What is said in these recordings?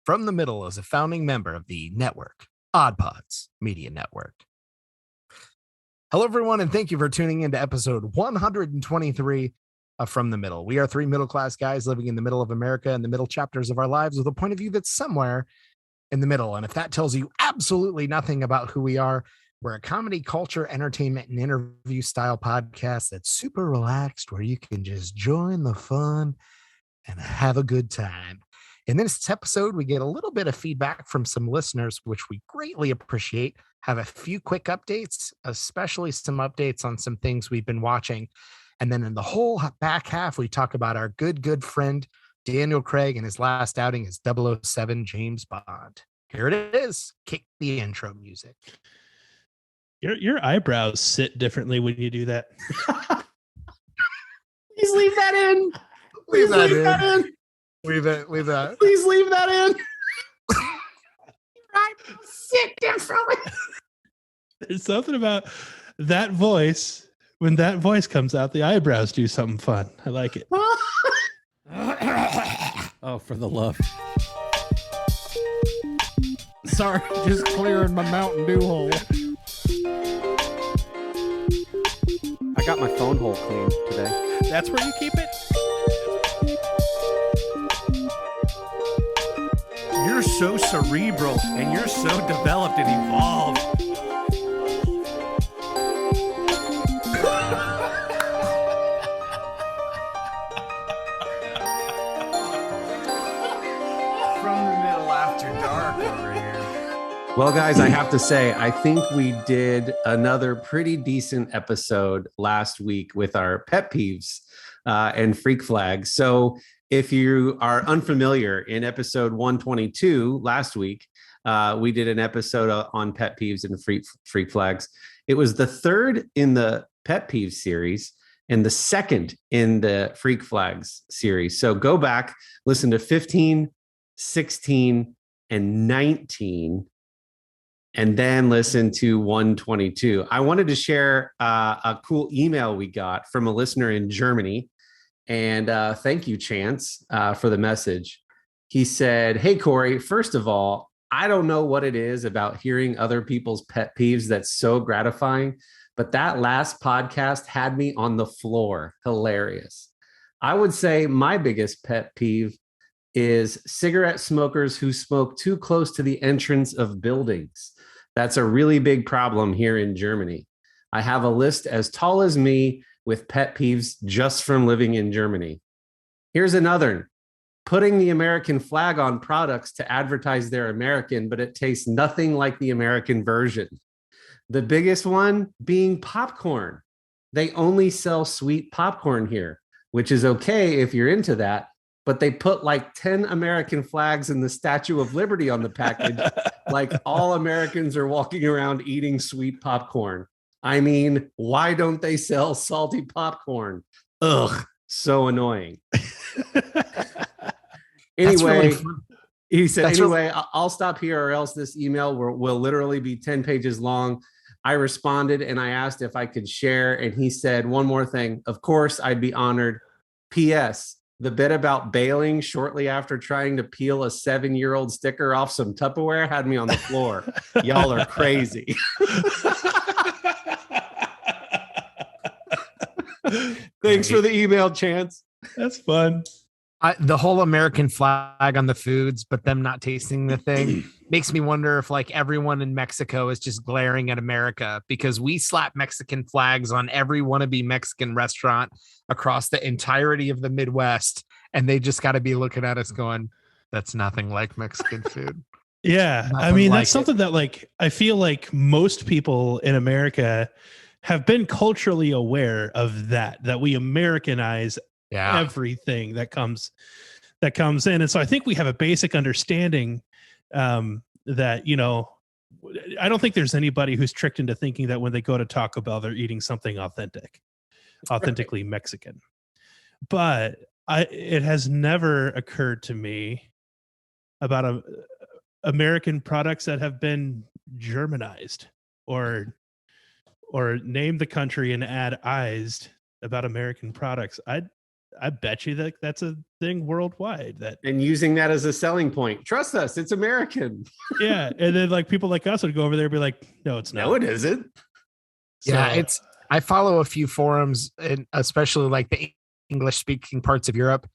From the Middle is a founding member of the network, Odd Pods Media Network. Hello, everyone, and thank you for tuning in to episode 123 of From the Middle. We are three middle-class guys living in the middle of America and the middle chapters of our lives with a point of view that's somewhere in the middle. And if that tells you absolutely nothing about who we are, we're a comedy, culture, entertainment, and interview style podcast that's super relaxed, where you can just join the fun and have a good time. In this episode, we get a little bit of feedback from some listeners, which we greatly appreciate. Have a few quick updates, especially some updates on some things we've been watching. And then in the whole back half, we talk about our good friend, Daniel Craig, and his last outing as 007 James Bond. Here it is. Kick the intro music. Your eyebrows sit differently when you do that. Please leave that in. Please leave that in. Leave that. Please leave that in. Right. Sit differently. There's something about that voice. When that voice comes out, the eyebrows do something fun. I like it. Oh, for the love. Sorry, just clearing my Mountain Dew hole. I got my phone hole cleaned today. That's where you keep it? You're so cerebral and you're so developed and evolved. From the Middle after dark over here. Well, guys, I have to say, I think we did another pretty decent episode last week with our pet peeves and freak flags. So if you are unfamiliar, in episode 122 last week, we did an episode on pet peeves and freak flags. It was the third in the pet peeves series and the second in the freak flags series. So go back, listen to 15, 16, and 19, and then listen to 122. I wanted to share a cool email we got from a listener in Germany. And thank you, Chance, for the message. He said, "Hey, Kory, first of all, I don't know what it is about hearing other people's pet peeves that's so gratifying, but that last podcast had me on the floor. Hilarious. I would say my biggest pet peeve is cigarette smokers who smoke too close to the entrance of buildings. That's a really big problem here in Germany. I have a list as tall as me with pet peeves just from living in Germany. Here's another. Putting the American flag on products to advertise they're American, but it tastes nothing like the American version. The biggest one being popcorn. They only sell sweet popcorn here, which is okay if you're into that, but they put like 10 American flags and the Statue of Liberty on the package, like all Americans are walking around eating sweet popcorn. I mean, why don't they sell salty popcorn? Ugh, so annoying." Anyway, really he said, anyway, I'll stop here or else this email will literally be 10 pages long. I responded and I asked if I could share. And he said, one more thing. Of course, I'd be honored. P.S. The bit about bailing shortly after trying to peel a 7-year-old sticker off some Tupperware had me on the floor. Y'all are crazy. Thanks for the email, Chance. That's fun. The whole American flag on the foods, but them not tasting the thing makes me wonder if like everyone in Mexico is just glaring at America, because we slap Mexican flags on every wannabe Mexican restaurant across the entirety of the Midwest. And they just got to be looking at us going, that's nothing like Mexican food. Yeah. I mean, that's something that like, I feel like most people in America have been culturally aware of that we Americanize everything that comes in. And so I think we have a basic understanding that, you know, I don't think there's anybody who's tricked into thinking that when they go to Taco Bell, they're eating something authentically Mexican. But it has never occurred to me about American products that have been Germanized or name the country and add "ized" about American products. I bet you that that's a thing worldwide. And using that as a selling point. Trust us, it's American. Yeah, and then like people like us would go over there and be like, "No, it's not. No, it isn't." Yeah, I follow a few forums, and especially like the English speaking parts of Europe,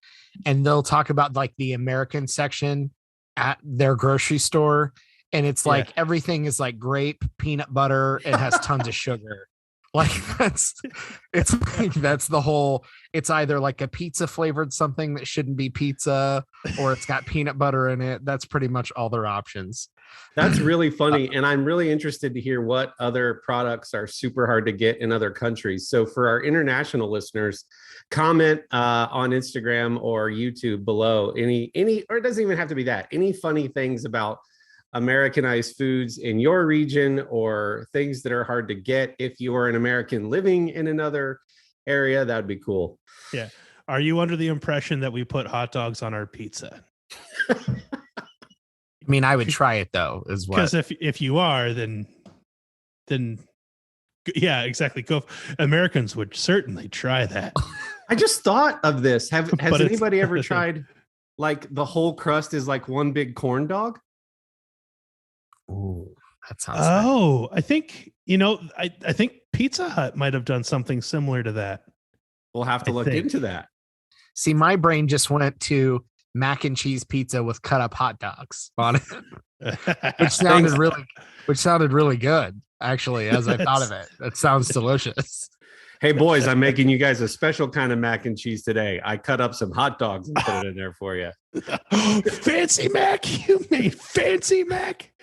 and they'll talk about like the American section at their grocery store, and it's like everything is like grape, peanut butter, and has tons of sugar. Like that's the whole. It's either like a pizza flavored something that shouldn't be pizza, or it's got peanut butter in it. That's pretty much all their options. That's really funny. And I'm really interested to hear what other products are super hard to get in other countries. So for our international listeners, comment on Instagram or YouTube below any, or it doesn't even have to be that, any funny things about Americanized foods in your region or things that are hard to get. If you are an American living in another area, that'd be cool. Yeah. Are you under the impression that we put hot dogs on our pizza? I mean, I would try it though, is what. Because if you are, then yeah, exactly. Americans would certainly try that. I just thought of this. Has anybody ever tried like the whole crust is like one big corn dog? Oh, that sounds. Oh, nice. I think I think Pizza Hut might have done something similar to that. We'll have to look into that. See, my brain just went to mac and cheese pizza with cut up hot dogs on it, which sounded really good. Actually, as I thought of it, that sounds delicious. Hey boys, I'm making you guys a special kind of mac and cheese today. I cut up some hot dogs and put it in there for you. Fancy mac, you made fancy mac.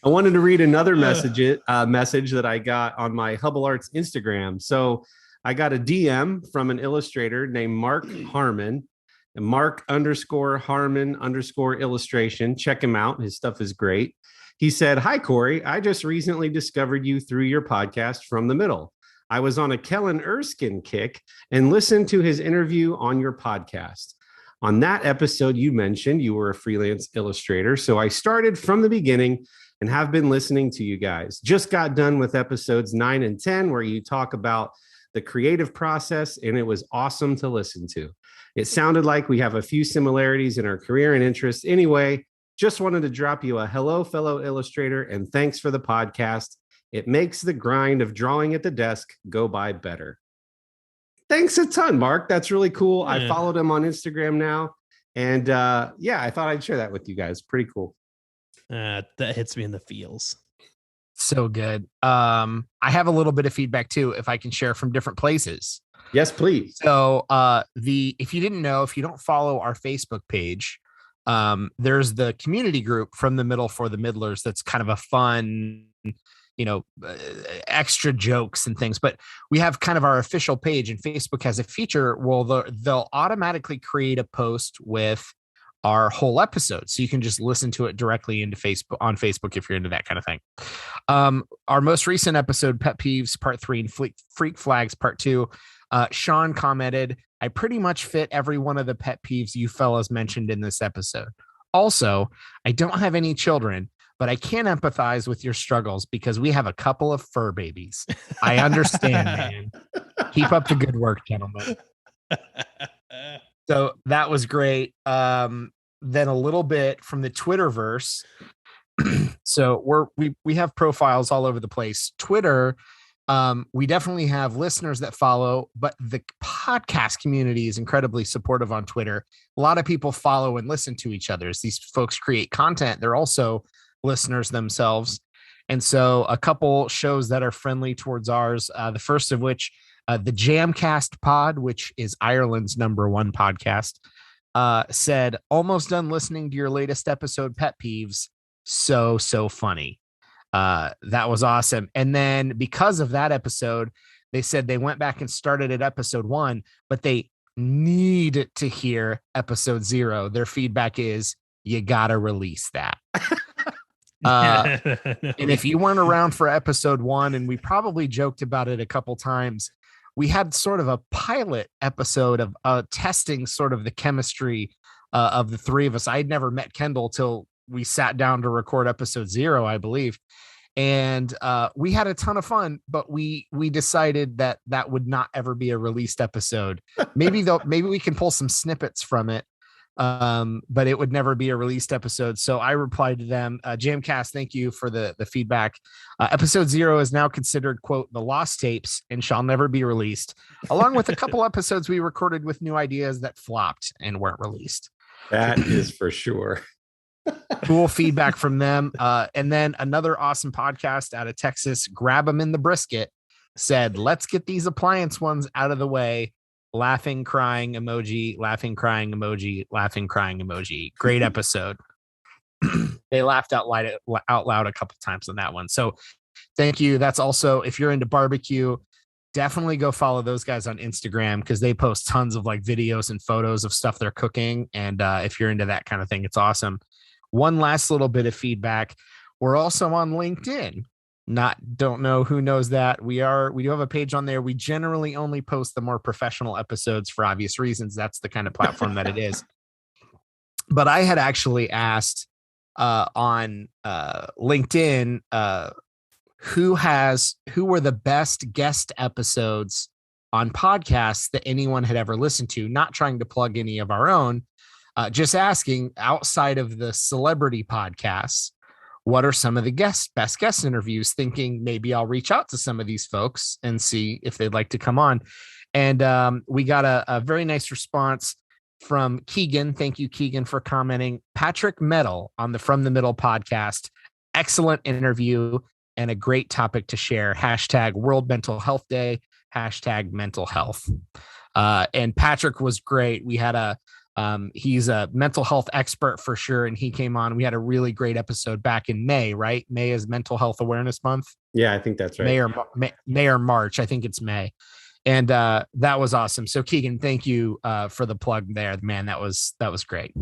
I wanted to read another message that I got on my Hubble Arts Instagram. So I got a DM from an illustrator named Mark Harmon, and Mark_Harmon_illustration. Check him out. His stuff is great. He said, "Hi, Kory. I just recently discovered you through your podcast From the Middle. I was on a Kellen Erskine kick and listened to his interview on your podcast. On that episode, you mentioned you were a freelance illustrator. So I started from the beginning and have been listening to you guys. Just got done with episodes 9 and 10, where you talk about the creative process, and it was awesome to listen to. It sounded like we have a few similarities in our career and interests. Anyway, just wanted to drop you a hello, fellow illustrator, and thanks for the podcast. It makes the grind of drawing at the desk go by better." Thanks a ton, Mark. That's really cool. Yeah. I followed him on Instagram now. And I thought I'd share that with you guys. Pretty cool. That hits me in the feels. So good. I have a little bit of feedback too, if I can share from different places. Yes, please. So if you didn't know, if you don't follow our Facebook page, there's the community group From the Middle for the Middlers. That's kind of a fun, extra jokes and things, but we have kind of our official page, and Facebook has a feature where they'll automatically create a post with our whole episode. So you can just listen to it directly into on Facebook if you're into that kind of thing. Our most recent episode, Pet Peeves Part 3 and Freak Flags Part 2, Sean commented, "I pretty much fit every one of the pet peeves you fellas mentioned in this episode. Also, I don't have any children, but I can empathize with your struggles because we have a couple of fur babies. I understand, man. Keep up the good work, gentlemen." So that was great. Then a little bit from the Twitterverse. So we have profiles all over the place. Twitter, we definitely have listeners that follow, but the podcast community is incredibly supportive on Twitter. A lot of people follow and listen to each other. As these folks create content, they're also listeners themselves. And so a couple shows that are friendly towards ours, the first of which, the Jamcast Pod, which is Ireland's #1 podcast, said, "Almost done listening to your latest episode, Pet Peeves. So funny." That was awesome. And then because of that episode, they said they went back and started at episode 1, but they need to hear episode 0. Their feedback is, you gotta release that. And if you weren't around for episode 1, and we probably joked about it a couple times, we had sort of a pilot episode of testing sort of the chemistry of the three of us. I had never met Kendall till we sat down to record episode 0, I believe. And we had a ton of fun, but we decided that would not ever be a released episode. Maybe we can pull some snippets from it, but it would never be a released episode. So I replied to them, Jamcast, thank you for the feedback. Episode 0 is now considered, quote, the lost tapes and shall never be released, along with a couple episodes we recorded with new ideas that flopped and weren't released. That is for sure. Cool feedback from them. And then another awesome podcast out of Texas, Grab 'em in the Brisket, said, let's get these appliance ones out of the way. Laughing, crying emoji, laughing, crying emoji, laughing, crying emoji. Great episode. They laughed out loud a couple times on that one. So thank you. That's also, if you're into barbecue, definitely go follow those guys on Instagram, because they post tons of like videos and photos of stuff they're cooking. And if you're into that kind of thing, it's awesome. One last little bit of feedback. We're also on LinkedIn. Don't know who knows that. We do have a page on there. We generally only post the more professional episodes for obvious reasons. That's the kind of platform that it is. But I had actually asked on LinkedIn who were the best guest episodes on podcasts that anyone had ever listened to, not trying to plug any of our own, just asking, outside of the celebrity podcasts, what are some of the best guest interviews, thinking maybe I'll reach out to some of these folks and see if they'd like to come on. And we got a very nice response from Keegan. Thank you, Keegan, for commenting. Patrick Metal on the From the Middle podcast. Excellent interview and a great topic to share. Hashtag World Mental Health Day. Hashtag mental health. And Patrick was great. We had he's a mental health expert for sure. And he came on. We had a really great episode back in May, right? May is Mental Health Awareness Month. Yeah, I think that's right. May or March. I think it's May. And that was awesome. So Keegan, thank you for the plug there, man. That was great.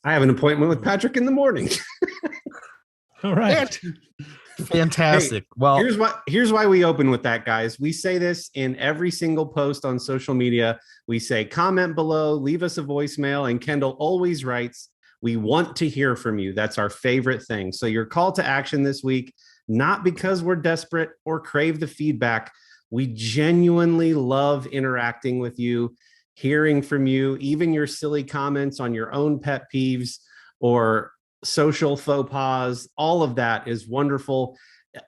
I have an appointment with Patrick in the morning. All right. Fantastic. Hey, well, here's why we open with that, guys. We say this in every single post on social media. We say, comment below, leave us a voicemail. And Kendall always writes, we want to hear from you. That's our favorite thing. So your call to action this week, not because we're desperate or crave the feedback. We genuinely love interacting with you, hearing from you, even your silly comments on your own pet peeves or social faux pas. All of that is wonderful.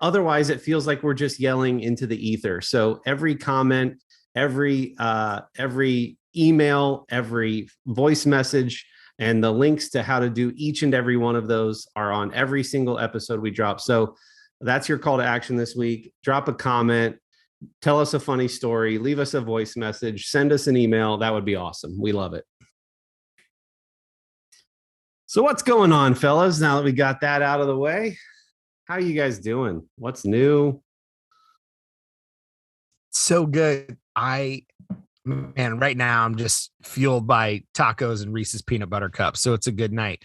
Otherwise, it feels like we're just yelling into the ether. So every comment, every email, every voice message, and the links to how to do each and every one of those are on every single episode we drop. So that's your call to action this week. Drop a comment, tell us a funny story, leave us a voice message, send us an email. That would be awesome. We love it. So what's going on, fellas? Now that we got that out of the way, how are you guys doing? What's new? So good. Man, right now I'm just fueled by tacos and Reese's peanut butter cups. So it's a good night.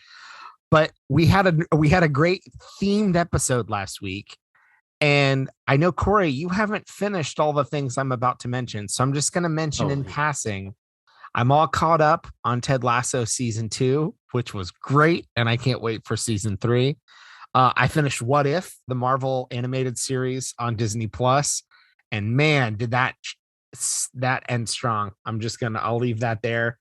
But we had a great themed episode last week. And I know, Kory, you haven't finished all the things I'm about to mention. So I'm just going to mention in passing, I'm all caught up on Ted Lasso season 2, which was great. And I can't wait for season 3. I finished What If, the Marvel animated series on Disney Plus. And man, did that end strong. I'll leave that there.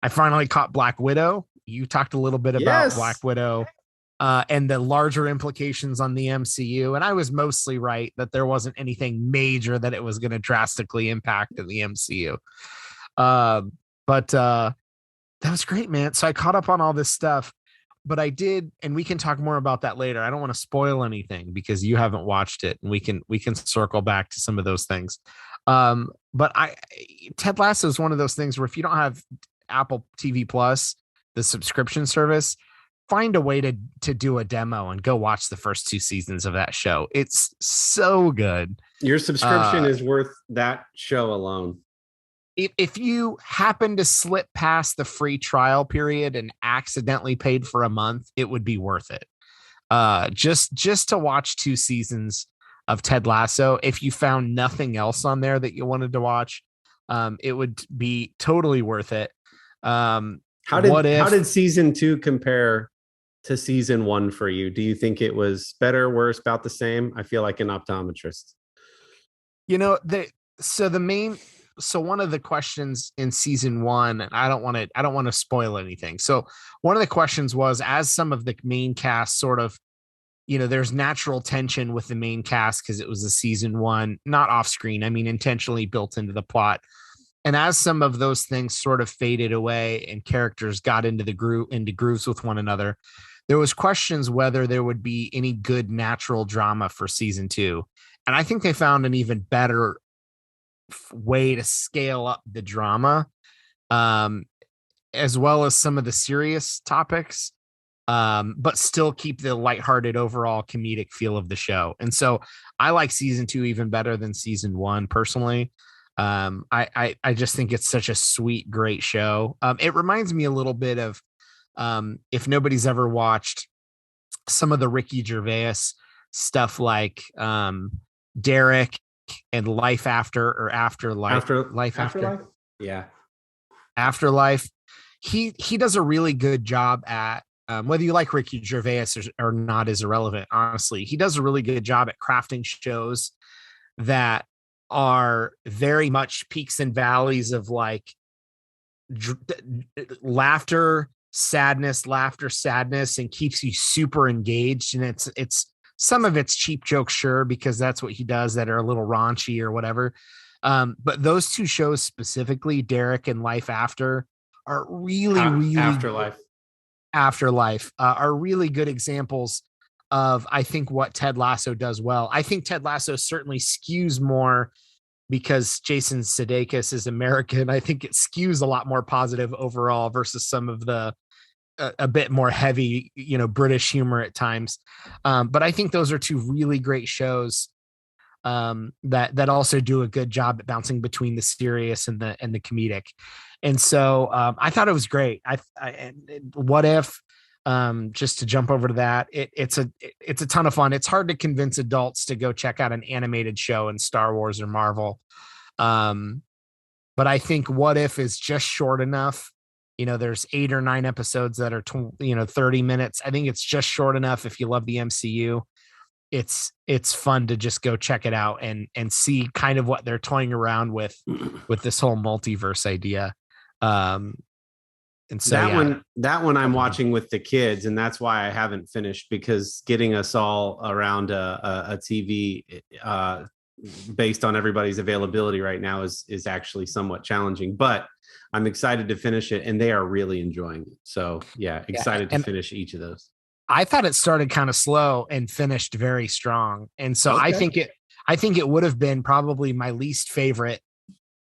I finally caught Black Widow. You talked a little bit about Black Widow and the larger implications on the MCU. And I was mostly right that there wasn't anything major that it was going to drastically impact in the MCU. But that was great, man. So I caught up on all this stuff, but I did, and we can talk more about that later. I don't want to spoil anything because you haven't watched it, and we can circle back to some of those things. But Ted Lasso is one of those things where if you don't have Apple TV Plus, the subscription service, find a way to do a demo and go watch the first 2 seasons of that show. It's so good. Your subscription is worth that show alone. If you happen to slip past the free trial period and accidentally paid for a month, it would be worth it. Just to watch 2 seasons of Ted Lasso. If you found nothing else on there that you wanted to watch, it would be totally worth it. How did season 2 compare to season 1 for you? Do you think it was better, worse, about the same? I feel like an optometrist. So one of the questions in season 1, and I don't want to spoil anything. So one of the questions was, as some of the main cast sort of, there's natural tension with the main cast because it was a season 1, not off screen. I mean, intentionally built into the plot. And as some of those things sort of faded away and characters got into grooves with one another, there was questions whether there would be any good natural drama for season 2. And I think they found an even better way to scale up the drama, as well as some of the serious topics, but still keep the lighthearted overall comedic feel of the show. And so I like season 2 even better than season 1 personally. I just think it's such a sweet, great show. It reminds me a little bit of, if nobody's ever watched some of the Ricky Gervais stuff, like Derek and Life After, or Afterlife. Yeah. Afterlife. He does a really good job at, whether you like Ricky Gervais or not is irrelevant, honestly. He does a really good job at crafting shows that are very much peaks and valleys of like laughter, sadness, and keeps you super engaged. And it's some of it's cheap jokes, sure, because that's what he does, that are a little raunchy or whatever. But those two shows specifically, Derek and Life After, are really Afterlife are really good examples of, I think, what Ted Lasso does well. I think Ted Lasso certainly skews more because Jason Sudeikis is American. I think it skews a lot more positive overall versus some of the a bit more heavy, British humor at times. But I think those are two really great shows that also do a good job at bouncing between the serious and the comedic. And so I thought it was great. What If, just to jump over to that, it's a ton of fun. It's hard to convince adults to go check out an animated show in Star Wars or Marvel. But I think What If is just short enough. There's 8 or 9 episodes that are 30 minutes. I think it's just short enough. If you love the MCU, it's fun to just go check it out and see kind of what they're toying around with this whole multiverse idea. And so that one I'm watching with the kids, and that's why I haven't finished, because getting us all around a TV based on everybody's availability right now is actually somewhat challenging, but I'm excited to finish it, and they are really enjoying it. So excited to finish each of those. I thought it started kind of slow and finished very strong. And so I think it would have been probably my least favorite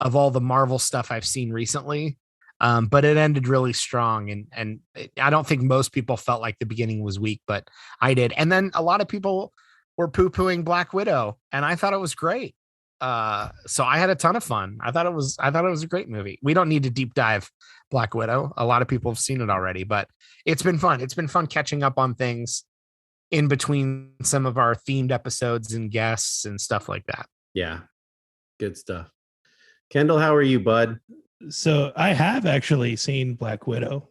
of all the Marvel stuff I've seen recently. But it ended really strong. And I don't think most people felt like the beginning was weak, but I did. And then a lot of people were poo-pooing Black Widow, and I thought it was great. So I had a ton of fun. I thought it was a great movie. We don't need to deep dive Black Widow. A lot of people have seen it already, but it's been fun. It's been fun catching up on things in between some of our themed episodes and guests and stuff like that. Yeah. Good stuff. Kendall, how are you, bud? So I have actually seen Black Widow.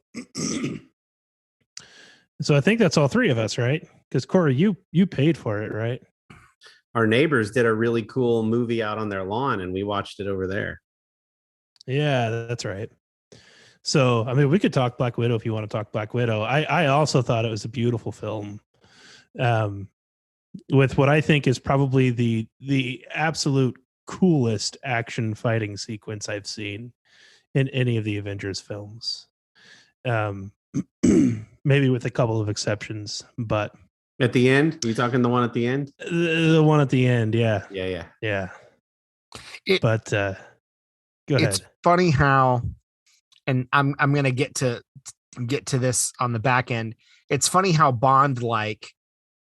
So I think that's all three of us, right? Because Kory, you paid for it, right? Our neighbors did a really cool movie out on their lawn, and we watched it over there. Yeah, that's right. So, I mean, we could talk Black Widow if you want to talk Black Widow. I also thought it was a beautiful film, with what I think is probably the absolute coolest action fighting sequence I've seen in any of the Avengers films. Maybe with a couple of exceptions, but at the end, are we talking the one at the end? The one at the end, yeah. But go ahead. It's funny how, and I'm going to get to this on the back end. It's funny how Bond, like,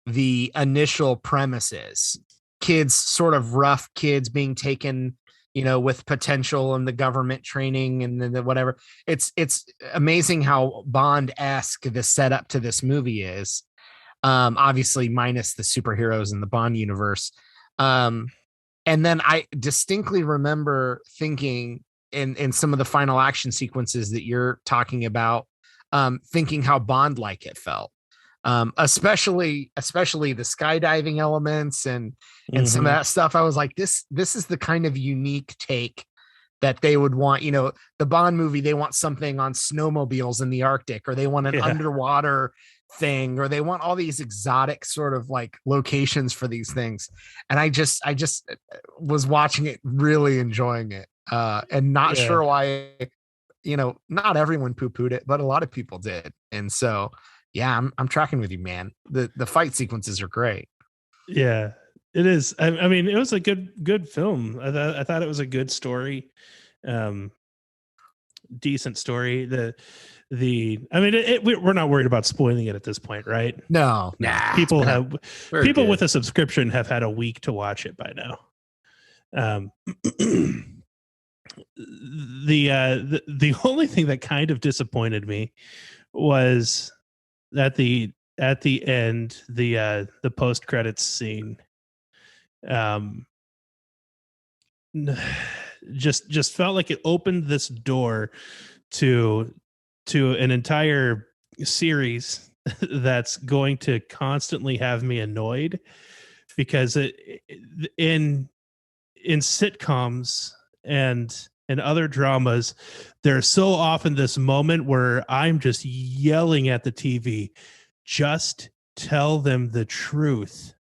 the initial premises, kids, sort of rough kids being taken, with potential and the government training and then the whatever. It's amazing how Bond-esque the setup to this movie is. Obviously minus the superheroes in the Bond universe. And then I distinctly remember thinking in some of the final action sequences that you're talking about, thinking how Bond-like it felt. Especially the skydiving elements and some of that stuff. I was like, this is the kind of unique take that they would want. You know, the Bond movie, they want something on snowmobiles in the Arctic, or they want an underwater thing, or they want all these exotic sort of like locations for these things. And I just was watching it, really enjoying it, and not sure why, you know, not everyone poo-pooed it, but a lot of people did. And so, yeah, I'm tracking with you, man. The fight sequences are great. Yeah, it is. I mean, it was a good film. I thought it was a good story, decent story. I mean, we're not worried about spoiling it at this point, right? No. People with a subscription have had a week to watch it by now. The only thing that kind of disappointed me was at the end, the post credits scene. Just felt like it opened this door to an entire series that's going to constantly have me annoyed, because in sitcoms and other dramas, there's so often this moment where I'm just yelling at the TV, just tell them the truth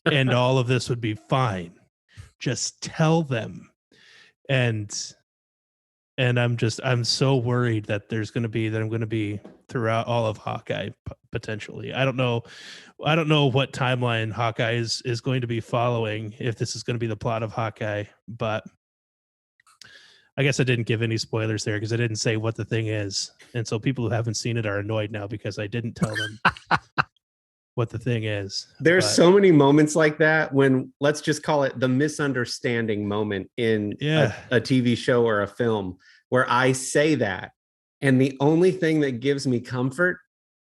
and all of this would be fine. Just tell them. And I'm so worried that I'm going to be throughout all of Hawkeye potentially. I don't know what timeline Hawkeye is going to be following, if this is going to be the plot of Hawkeye, but I guess I didn't give any spoilers there because I didn't say what the thing is. And so people who haven't seen it are annoyed now because I didn't tell them what the thing is. There's so many moments like that when, let's just call it the misunderstanding moment in a TV show or a film, where I say that, and the only thing that gives me comfort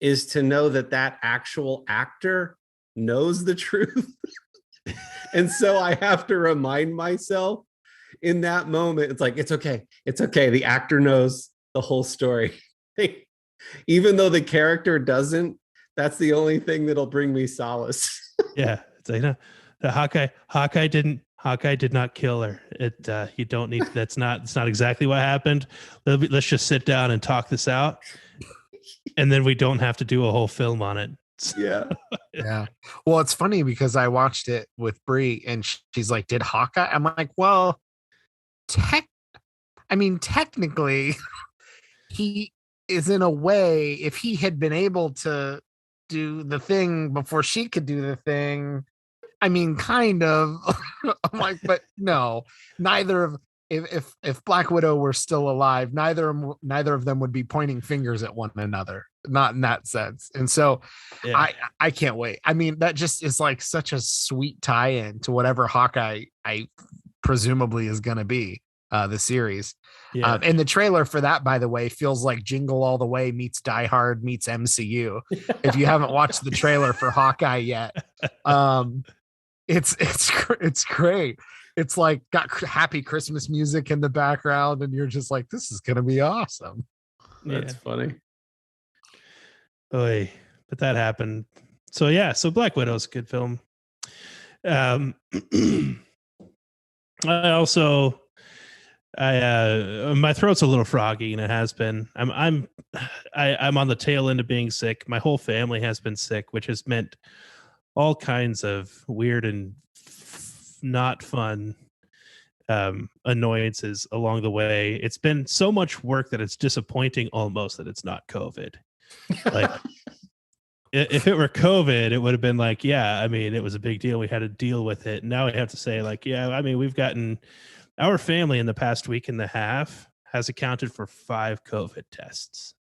is to know that actual actor knows the truth. And so I have to remind myself in that moment, it's like, it's okay. The actor knows the whole story. Even though the character doesn't, that's the only thing that'll bring me solace. Yeah. It's like, no, the Hawkeye did not kill her. You don't need, it's not exactly what happened. Let's just sit down and talk this out. And then we don't have to do a whole film on it. Yeah. Yeah. Well, it's funny because I watched it with Brie and she's like, did Hawkeye? I'm like, well, technically he is, in a way, if he had been able to do the thing before she could do the thing, I mean, kind of. I'm like, but no, neither of, if Black Widow were still alive, neither of them would be pointing fingers at one another, not in that sense. And so I can't wait. I mean, that just is like such a sweet tie-in to whatever Hawkeye I presumably is going to be, the series. And the trailer for that, by the way, feels like Jingle All the Way meets Die Hard meets MCU. If you haven't watched the trailer for Hawkeye yet, it's great. It's like got happy Christmas music in the background, and you're just like, this is gonna be awesome. That's funny. Oy, but that happened. So Black Widow's a good film. I also, my throat's a little froggy, and it has been. I'm on the tail end of being sick. My whole family has been sick, which has meant all kinds of weird and not fun annoyances along the way. It's been so much work that it's disappointing almost that it's not COVID. Like, if it were COVID, it would have been like, yeah, I mean, it was a big deal. We had to deal with it. Now we have to say, like, yeah, I mean, we've gotten, our family in the past week and a half has accounted for 5 COVID tests.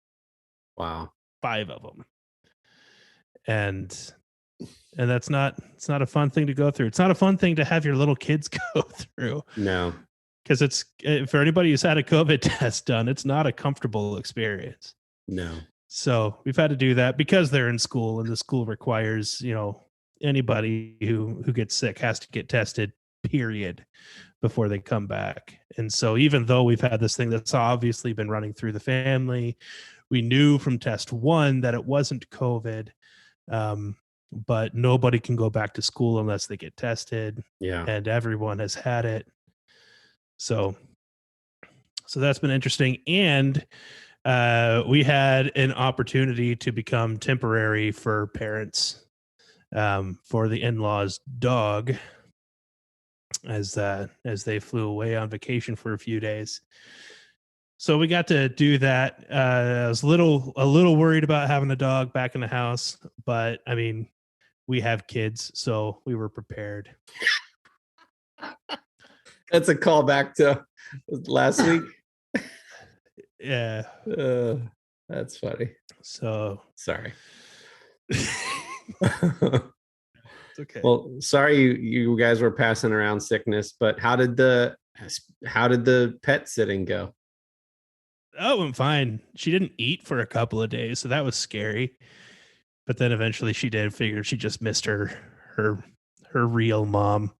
Wow. 5 of them. And it's not a fun thing to go through. It's not a fun thing to have your little kids go through. No. Because it's, for anybody who's had a COVID test done, it's not a comfortable experience. No. So we've had to do that because they're in school, and the school requires, anybody who gets sick has to get tested, period, before they come back. And so even though we've had this thing that's obviously been running through the family, we knew from test 1 that it wasn't COVID. But nobody can go back to school unless they get tested. Yeah. And everyone has had it. So that's been interesting. And we had an opportunity to become temporary for parents for the in-laws' dog as they flew away on vacation for a few days. So we got to do that. I was a little worried about having a dog back in the house, but I mean, we have kids, so we were prepared. That's a callback to last week. Yeah. That's funny. So sorry. It's okay. Well, sorry you guys were passing around sickness, but how did the pet sitting go? Oh, it went fine. She didn't eat for a couple of days, so that was scary. But then eventually she did figure she just missed her real mom.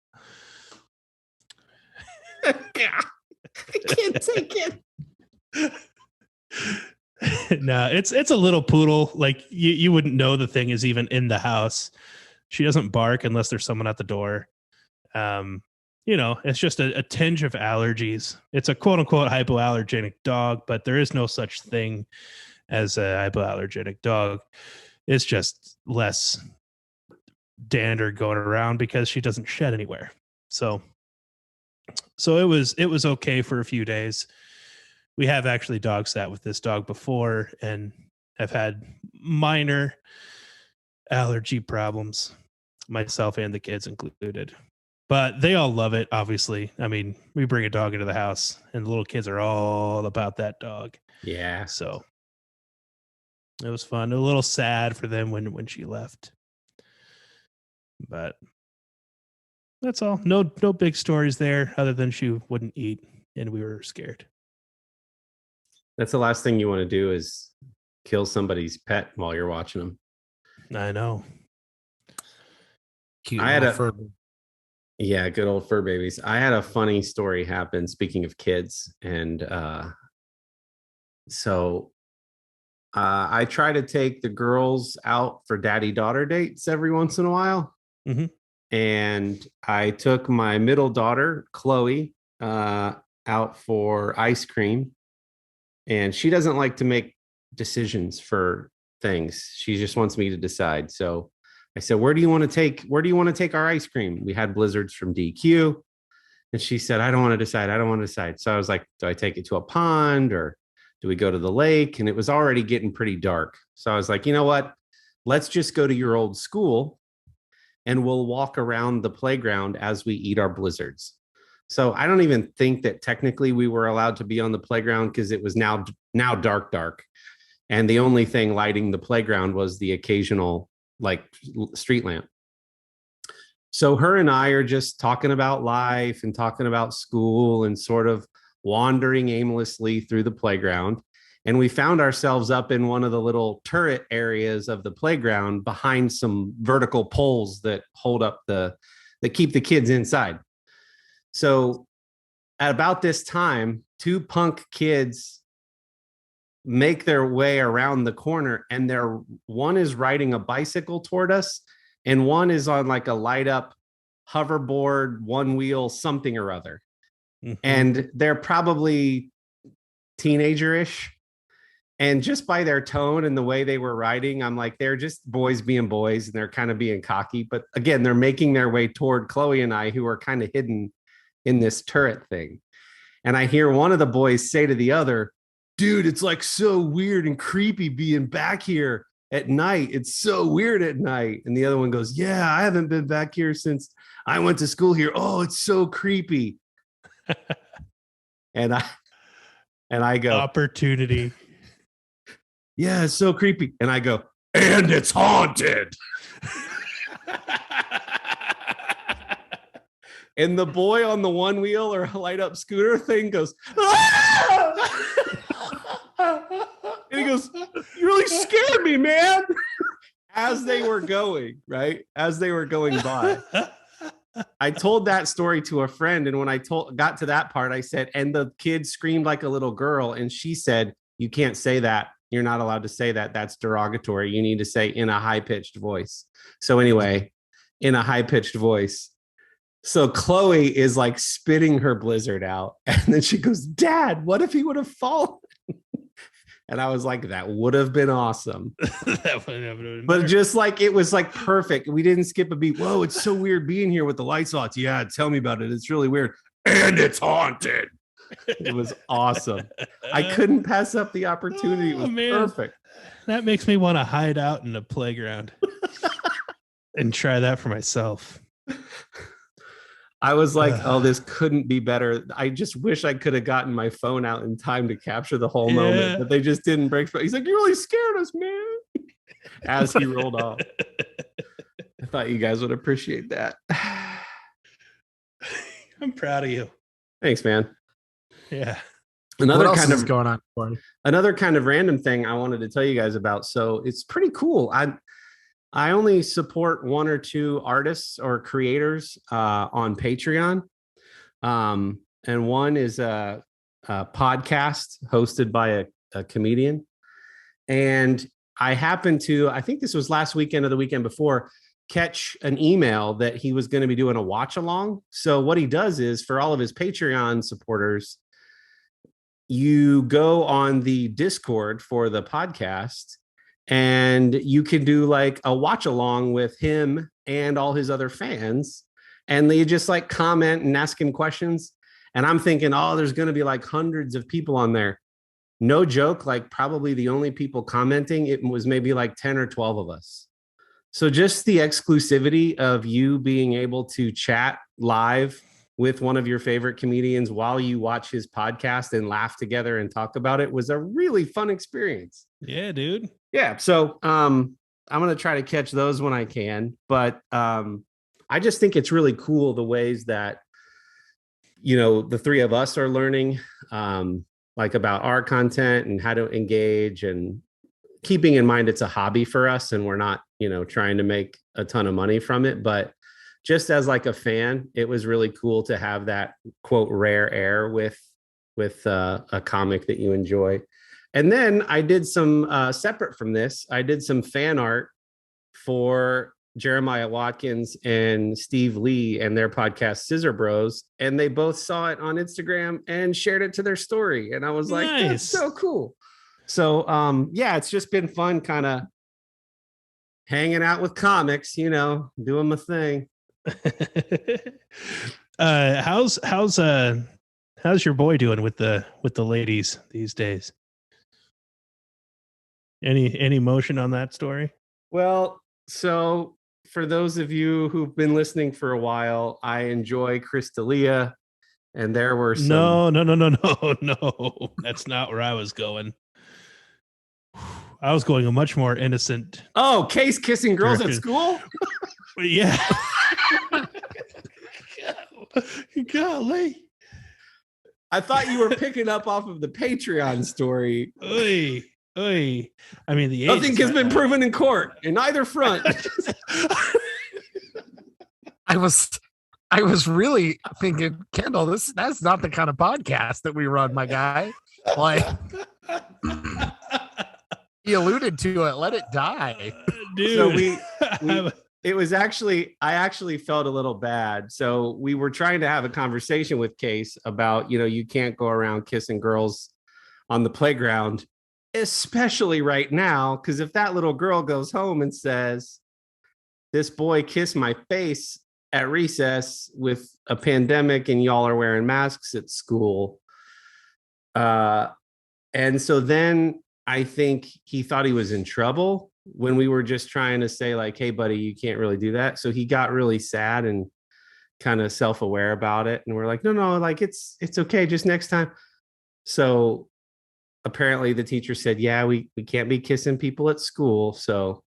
I can't take it. No, it's a little poodle. Like you wouldn't know the thing is even in the house. She doesn't bark unless there's someone at the door. It's just a tinge of allergies. It's a quote unquote hypoallergenic dog, but there is no such thing as a hypoallergenic dog. It's just less dander going around because she doesn't shed anywhere. So it was okay for a few days. We have actually dog sat with this dog before and have had minor allergy problems, myself and the kids included. But they all love it, obviously. I mean, we bring a dog into the house and the little kids are all about that dog. Yeah. So it was fun. A little sad for them when she left. But that's all. No big stories there other than she wouldn't eat and we were scared. That's the last thing you want to do is kill somebody's pet while you're watching them. I know. Cute. Yeah, good old fur babies. I had a funny story happen, speaking of kids. And so I try to take the girls out for daddy-daughter dates every once in a while. Mm-hmm. And I took my middle daughter, Chloe, out for ice cream. And she doesn't like to make decisions for things. She just wants me to decide. So I said, where do you want to take our ice cream? We had blizzards from DQ. And she said, I don't want to decide. So I was like, do I take it to a pond or do we go to the lake? And it was already getting pretty dark. So I was like, you know what? Let's just go to your old school and we'll walk around the playground as we eat our blizzards. So I don't even think that technically we were allowed to be on the playground because it was now dark. And the only thing lighting the playground was the occasional like street lamp. So her and I are just talking about life and talking about school and sort of wandering aimlessly through the playground. And we found ourselves up in one of the little turret areas of the playground behind some vertical poles that keep the kids inside. So at about this time, two punk kids make their way around the corner and one is riding a bicycle toward us and one is on like a light up hoverboard, one wheel, something or other. Mm-hmm. And they're probably teenager-ish. And just by their tone and the way they were riding, I'm like, they're just boys being boys and they're kind of being cocky. But again, they're making their way toward Chloe and I, who are kind of hidden in this turret thing. And I hear one of the boys say to the other, dude, it's like so weird and creepy being back here at night. It's so weird at night. And the other one goes, yeah, I haven't been back here since I went to school here. Oh, it's so creepy. and I go, opportunity. Yeah, it's so creepy. And I go, and it's haunted. And the boy on the one wheel or light up scooter thing goes, ah! And he goes, you really scared me, man. As they were going, right? As they were going by. I told that story to a friend. And when I got to that part, I said, and the kid screamed like a little girl. And she said, you can't say that. you're not allowed to say that. That's derogatory. You need to say in a high-pitched voice. So anyway, in a high-pitched voice. So Chloe is like spitting her blizzard out. And then she goes, Dad, what if he would have fallen? And I was like, that would have been awesome. That would have been but just like, it was like perfect. We didn't skip a beat. Whoa, it's so weird being here with the lights off. Yeah, tell me about it. It's really weird. And it's haunted. It was awesome. I couldn't pass up the opportunity. It was perfect. That makes me want to hide out in the playground and try that for myself. I was like, oh, this couldn't be better. I just wish I could have gotten my phone out in time to capture the whole moment, but they just didn't break. He's like, you really scared us, man. As he rolled off. I thought you guys would appreciate that. I'm proud of you. Thanks, man. Yeah. Another what else kind is of going on, Kory? Another kind of random thing I wanted to tell you guys about. So it's pretty cool. I only support one or two artists or creators on Patreon. And one is a podcast hosted by a comedian. And I happened to, I think this was last weekend or the weekend before, catch an email that he was going to be doing a watch along. So what he does is for all of his Patreon supporters, you go on the Discord for the podcast and you can do like a watch along with him and all his other fans. And they just like comment and ask him questions. And I'm thinking, oh, there's going to be like hundreds of people on there. No joke, like probably the only people commenting, it was maybe like 10 or 12 of us. So just the exclusivity of you being able to chat live with one of your favorite comedians while you watch his podcast and laugh together and talk about it was a really fun experience. Yeah, dude. Yeah. So I'm going to try to catch those when I can. But I just think it's really cool the ways that, you know, the three of us are learning like about our content and how to engage, and keeping in mind it's a hobby for us and we're not, you know, trying to make a ton of money from it. But just as like a fan, it was really cool to have that quote rare air with a comic that you enjoy. And then I did some separate from this, I did some fan art for Jeremiah Watkins and Steve Lee and their podcast Scissor Bros, and they both saw it on Instagram and shared it to their story. And I was like, nice. That's so cool. So yeah, it's just been fun kind of hanging out with comics, you know, doing my thing. How's your boy doing with the ladies these days? Any motion on that story? Well, so for those of you who've been listening for a while, I enjoy Chris D'Elia, and there were some... No. That's not where I was going. I was going a much more innocent. Oh, Case kissing girls at school? Yeah. Golly. I thought you were picking up off of the Patreon story. Oy. I mean, nothing has been proven in court in either front. I was really thinking, Kendall, that's not the kind of podcast that we run, my guy. Like, he alluded to it. Let it die, dude. So it was actually, I actually felt a little bad. So we were trying to have a conversation with Case about, you know, you can't go around kissing girls on the playground, especially right now, because if that little girl goes home and says, this boy kissed my face at recess with a pandemic and y'all are wearing masks at school. And so then I think he thought he was in trouble when we were just trying to say like, hey, buddy, you can't really do that. So he got really sad and kind of self-aware about it. And we're like, no, like it's okay. Just next time. So apparently the teacher said, yeah, we can't be kissing people at school. So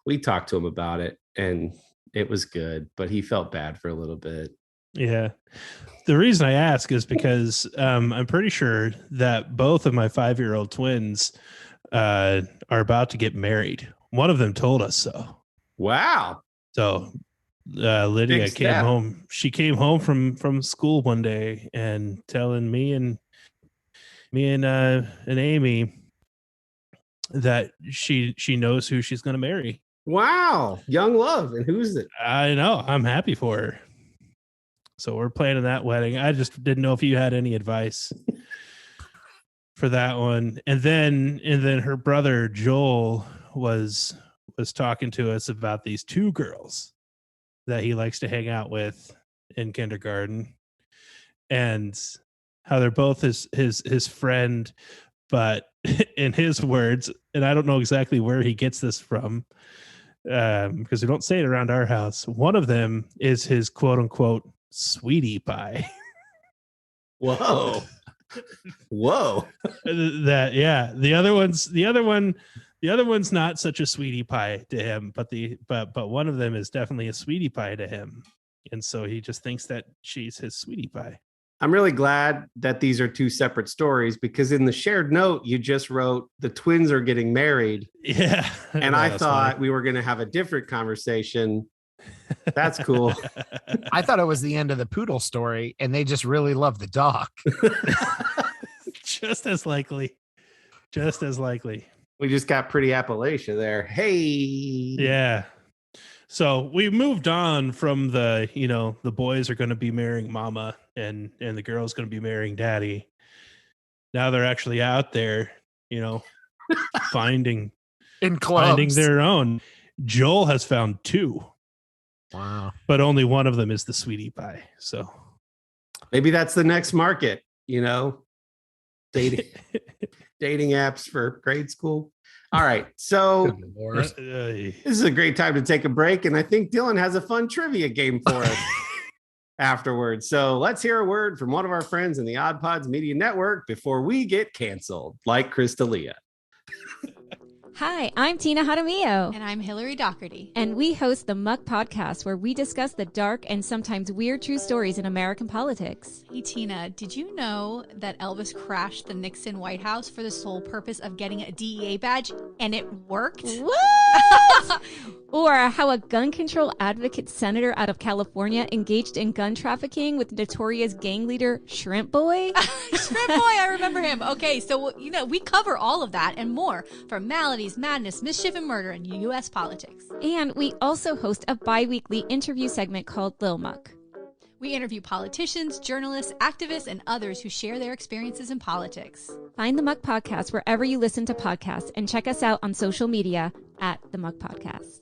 we talked to him about it and it was good, but he felt bad for a little bit. Yeah. The reason I ask is because I'm pretty sure that both of my 5-year-old twins are about to get married. One of them told us so. Wow. So Lydia came home. She came home from school one day and telling me and Amy that she knows who she's going to marry. Wow. Young love. And who's it? I know. I'm happy for her. So we're planning that wedding. I just didn't know if you had any advice for that one. And then her brother Joel was talking to us about these two girls that he likes to hang out with in kindergarten, and how they're both his friend, but in his words, and I don't know exactly where he gets this from, because we don't say it around our house. One of them is his quote unquote sweetie pie. Whoa. That, yeah. The other one's not such a sweetie pie to him, but one of them is definitely a sweetie pie to him. And so he just thinks that she's his sweetie pie. I'm really glad that these are two separate stories, because in the shared note, you just wrote the twins are getting married. Yeah. And I thought we were going to have a different conversation. That's cool. I thought it was the end of the poodle story and they just really love the dog. Just as likely. We just got pretty Appalachia there. Hey. Yeah. So we moved on from the boys are going to be marrying mama and the girl's going to be marrying daddy. Now they're actually out there, finding their own. Joel has found two. Wow. But only one of them is the sweetie pie. So maybe that's the next market, dating apps for grade school. All right. So this is a great time to take a break. And I think Dillon has a fun trivia game for us afterwards. So let's hear a word from one of our friends in the Odd Pods Media Network before we get canceled, like Crystalia. Hi, I'm Tina Jaramillo. And I'm Hillary Doherty. And we host the Muck Podcast, where we discuss the dark and sometimes weird true stories in American politics. Hey, Tina, did you know that Elvis crashed the Nixon White House for the sole purpose of getting a DEA badge, and it worked? What? Or how a gun control advocate senator out of California engaged in gun trafficking with notorious gang leader Shrimp Boy? Shrimp Boy, I remember him. Okay, so, we cover all of that and more from maladies, madness, mischief, and murder in U.S. politics. And we also host a bi-weekly interview segment called Lil Muck. We interview politicians, journalists, activists, and others who share their experiences in politics. Find the Muck Podcast wherever you listen to podcasts, and check us out on social media at the Muck Podcast.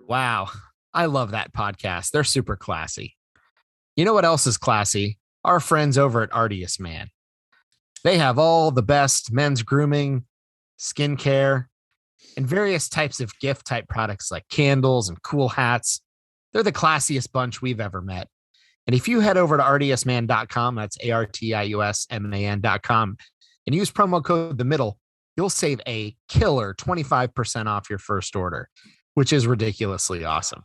Wow. I love that podcast. They're super classy. You know what else is classy? Our friends over at Artius Man. They have all the best men's grooming, skincare, and various types of gift type products like candles and cool hats. They're the classiest bunch we've ever met. And if you head over to artiusman.com, that's ARTIUSMAN.com, and use promo code The Middle, you'll save a killer 25% off your first order, which is ridiculously awesome.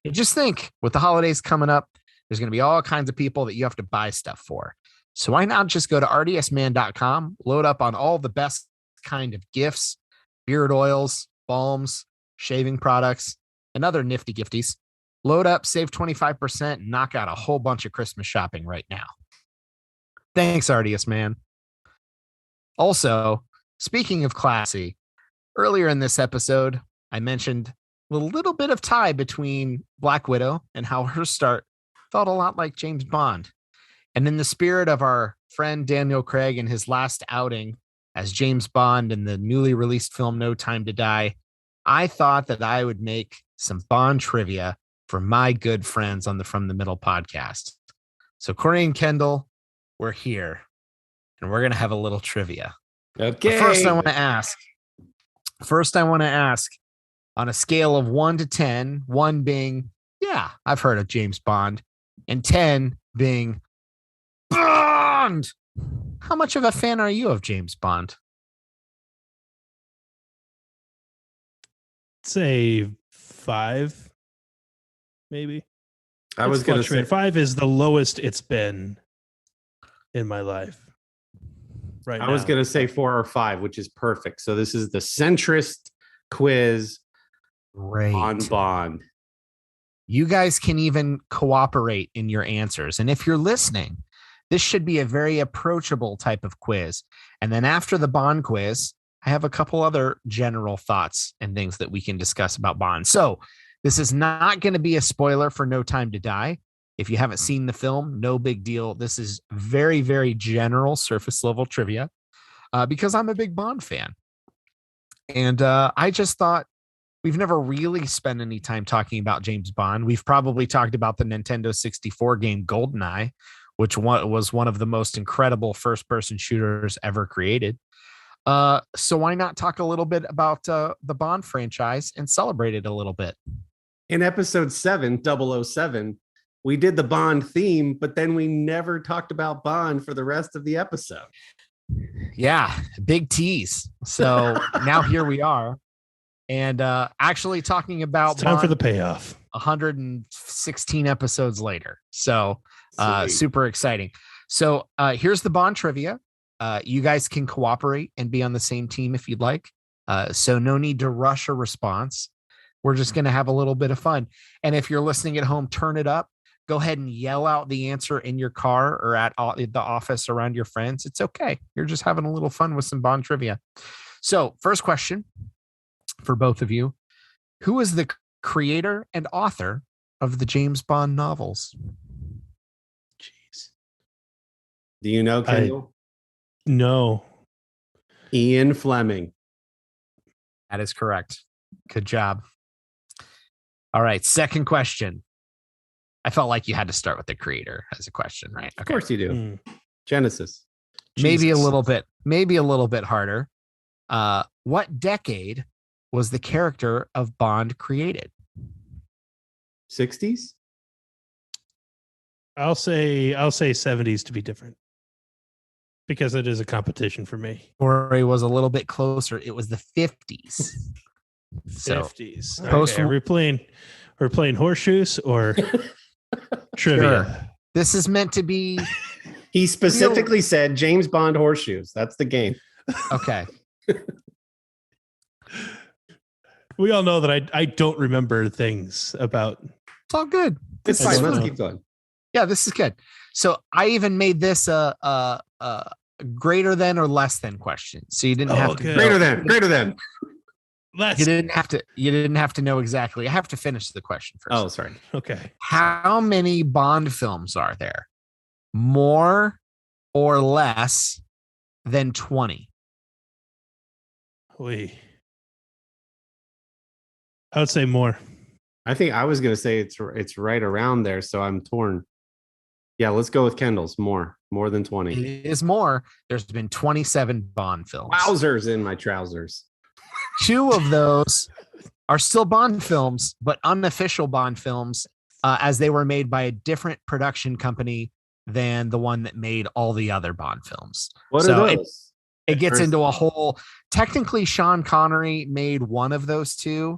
And just think, with the holidays coming up, there's going to be all kinds of people that you have to buy stuff for. So why not just go to artiusman.com, load up on all the best kind of gifts, beard oils, balms, shaving products, and other nifty gifties. Load up, save 25%, and knock out a whole bunch of Christmas shopping right now. Thanks, Artius Man. Also, speaking of classy, earlier in this episode, I mentioned a little bit of tie between Black Widow and how her start felt a lot like James Bond. And in the spirit of our friend Daniel Craig and his last outing as James Bond in the newly released film No Time to Die, I thought that I would make some Bond trivia for my good friends on the From the Middle podcast. So Kory and Kendall, we're here, and we're going to have a little trivia. Okay. But first, I want to ask, on a scale of 1 to 10, 1 being, yeah, I've heard of James Bond, and 10 being Bond, how much of a fan are you of James Bond? Say 5. Maybe. I was going to say 5 is the lowest it's been in my life. Right. I was going to say 4 or 5, which is perfect. So this is the centrist quiz on Bond. You guys can even cooperate in your answers. And if you're listening, this should be a very approachable type of quiz. And then after the Bond quiz, I have a couple other general thoughts and things that we can discuss about Bond. So this is not going to be a spoiler for No Time to Die. If you haven't seen the film, no big deal. This is very, very general surface level trivia because I'm a big Bond fan. And I just thought we've never really spent any time talking about James Bond. We've probably talked about the Nintendo 64 game GoldenEye, which was one of the most incredible first-person shooters ever created. So why not talk a little bit about the Bond franchise and celebrate it a little bit? In episode 7, 007, we did the Bond theme, but then we never talked about Bond for the rest of the episode. Yeah, big tease. So now here we are. And actually talking about it's time Bond for the payoff 116 episodes later. So super exciting. So here's the Bond trivia. You guys can cooperate and be on the same team if you'd like. So no need to rush a response. We're just going to have a little bit of fun. And if you're listening at home, turn it up. Go ahead and yell out the answer in your car or at the office around your friends. It's okay. You're just having a little fun with some Bond trivia. So first question for both of you. Who is the creator and author of the James Bond novels? Jeez. Do you know, Kendall? No. Ian Fleming. That is correct. Good job. All right. Second question. I felt like you had to start with the creator as a question, right? Okay. Of course you do. Genesis. Maybe a little bit harder. What decade was the character of Bond created? 60s? I'll say 70s to be different. Because it is a competition for me. Kory was a little bit closer. It was the 50s. 50s. Okay. We're playing horseshoes or trivia. Sure. This is meant to be. He specifically said James Bond horseshoes. That's the game. Okay. We all know that I don't remember things about. It's all good. It's fine. Let's keep going. Yeah, this is good. So I even made this a greater than or less than question. So you didn't have to greater than. Less. You didn't have to know exactly. I have to finish the question first. Oh, sorry. Okay. How many Bond films are there? More or less than 20? I would say more. I think I was going to say it's right around there, so I'm torn. Yeah, let's go with Kendall's. More than 20. It is more. There's been 27 Bond films. Wowzers in my trousers. 2 of those are still Bond films, but unofficial Bond films, as they were made by a different production company than the one that made all the other Bond films. What are those? It gets into a whole. Technically, Sean Connery made one of those 2.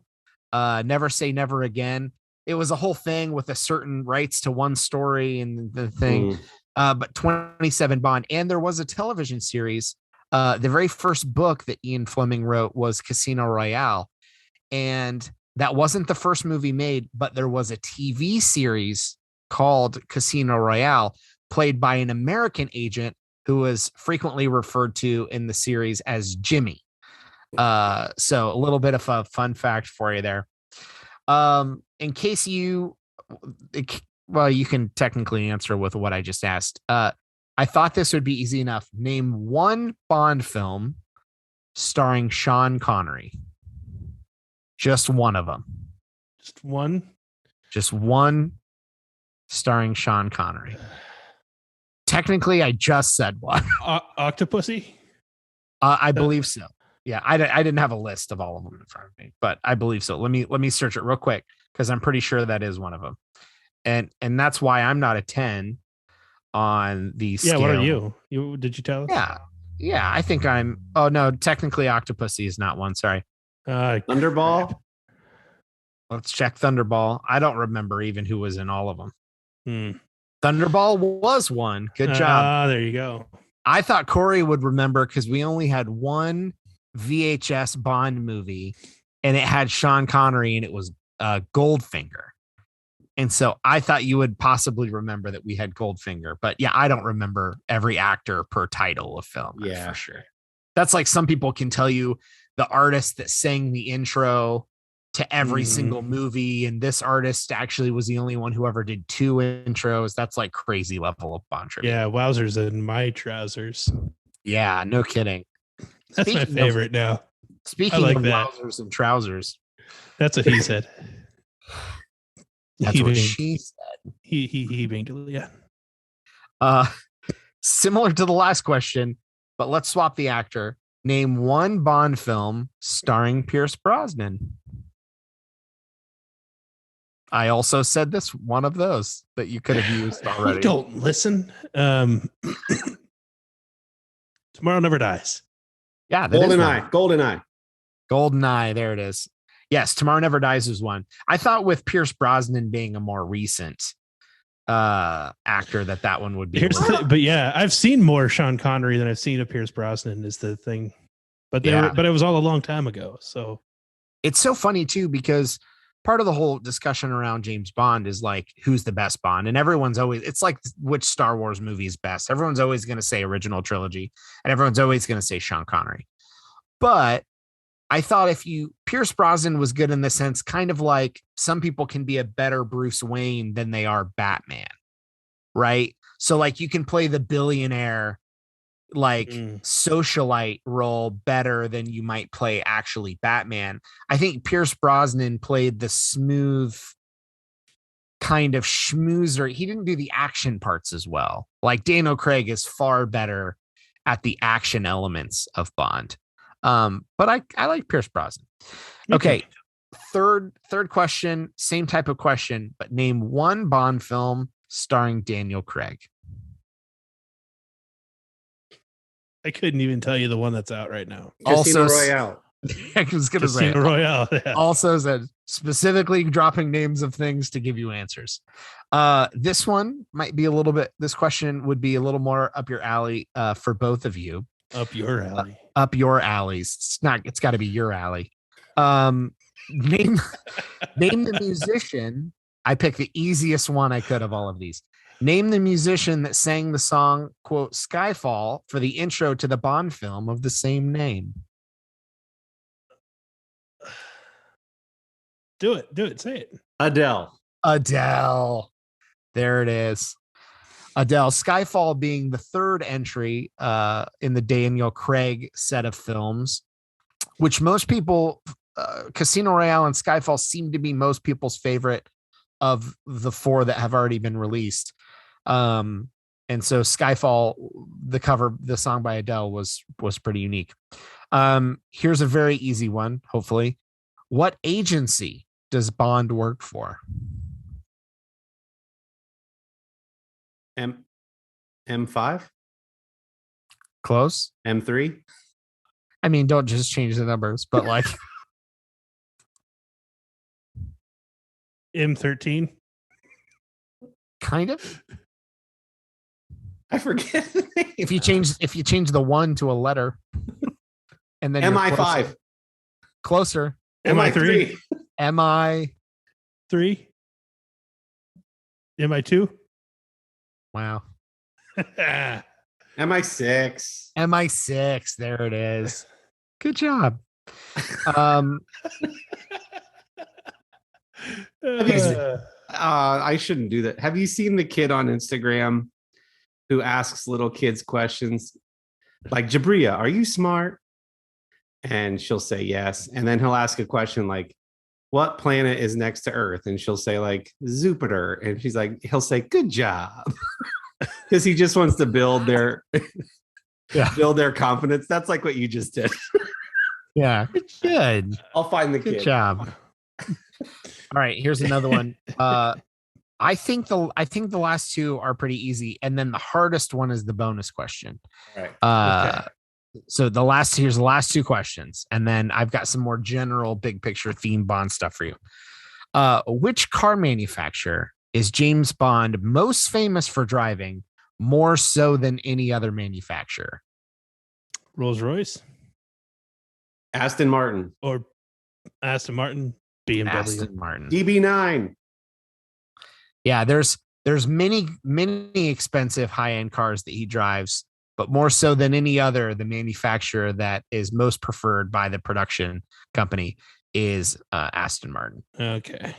Never Say Never Again. It was a whole thing with a certain rights to one story and the thing. But 27 Bond, and there was a television series. The very first book that Ian Fleming wrote was Casino Royale, and that wasn't the first movie made, but there was a TV series called Casino Royale, played by an American agent who was frequently referred to in the series as Jimmy. So a little bit of a fun fact for you there. In case you can technically answer with what I just asked. I thought this would be easy enough. Name one Bond film starring Sean Connery. Just one of them. Just one? Just one starring Sean Connery. Technically, I just said one. Octopussy? I believe so. Yeah, I didn't have a list of all of them in front of me, but I believe so. Let me search it real quick because I'm pretty sure that is one of them. And that's why I'm not a 10 on the scale. Yeah, what are you? Did you tell us? Yeah, I think I'm. Oh no, technically Octopussy is not one. Sorry. Thunderball. Let's check Thunderball. I don't remember even who was in all of them. Thunderball was one. Good job. There you go. I thought Kory would remember because we only had one VHS Bond movie, and it had Sean Connery, and it was Goldfinger. And so I thought you would possibly remember that we had Goldfinger, but yeah, I don't remember every actor per title of film. Yeah, for sure. That's like some people can tell you the artist that sang the intro to every single movie, and this artist actually was the only one who ever did 2 intros. That's like crazy level of Bond trivia. Yeah, wowzers in my trousers. Yeah, no kidding. That's my favorite now. Speaking of wowzers and trousers. That's what he said. That's what she said. He being yeah. Similar to the last question, but let's swap the actor. Name one Bond film starring Pierce Brosnan. I also said this one of those that you could have used already. You don't listen. Tomorrow Never Dies. Yeah, GoldenEye. There it is. Yes, Tomorrow Never Dies is one. I thought with Pierce Brosnan being a more recent actor that one would be. But yeah, I've seen more Sean Connery than I've seen of Pierce Brosnan is the thing. But but it was all a long time ago. So it's so funny too, because part of the whole discussion around James Bond is like, who's the best Bond? And everyone's always, it's like which Star Wars movie is best. Everyone's always going to say original trilogy, and everyone's always going to say Sean Connery. But I thought Pierce Brosnan was good in the sense, kind of like some people can be a better Bruce Wayne than they are Batman, right? So like you can play the billionaire, like socialite role better than you might play actually Batman. I think Pierce Brosnan played the smooth kind of schmoozer. He didn't do the action parts as well. Like Daniel Craig is far better at the action elements of Bond. But I like Pierce Brosnan. Okay. Third question, same type of question, but name one Bond film starring Daniel Craig. I couldn't even tell you the one that's out right now. Casino Royale. I was going to say Casino Royale. Yeah. Also said specifically dropping names of things to give you answers. This one might be this question would be a little more up your alley for both of you. Up your alley. Up your alleys. It's got to be your alley. Name the musician. I picked the easiest one I could of all of these. Name the musician that sang the song, quote, Skyfall for the intro to the Bond film of the same name. Do it. Say it. Adele. There it is. Adele. Skyfall being the third entry in the Daniel Craig set of films, which most people, Casino Royale and Skyfall seem to be most people's favorite of the 4 that have already been released. And so Skyfall, the song by Adele was pretty unique. Here's a very easy one, hopefully. What agency does Bond work for? M5? Close. M3? I mean, don't just change the numbers, but like M13. Kind of. I forget the name. If you change the 1 to a letter, and then MI5. Closer. MI3. MI3. MI2. Wow. MI6. MI6. There it is. Good job. I shouldn't do that. Have you seen the kid on Instagram who asks little kids questions like, Jabria, are you smart? And she'll say yes. And then he'll ask a question like, what planet is next to Earth? And she'll say like Jupiter. And he'll say, good job. Because he just wants to build their confidence. That's like what you just did. Yeah. Good. I'll find the kid. Good job. All right. Here's another one. I think the last 2 are pretty easy, and then the hardest one is the bonus question. All right. Okay. So here's the last 2 questions, and then I've got some more general big picture theme Bond stuff for you. Which car manufacturer is James Bond most famous for driving, more so than any other manufacturer? Rolls-Royce? Aston Martin. Or Aston Martin? BMW. Aston Martin. DB9. Yeah, there's many expensive high-end cars that he drives. but more so than any other, the manufacturer that is most preferred by the production company is Aston Martin. Okay.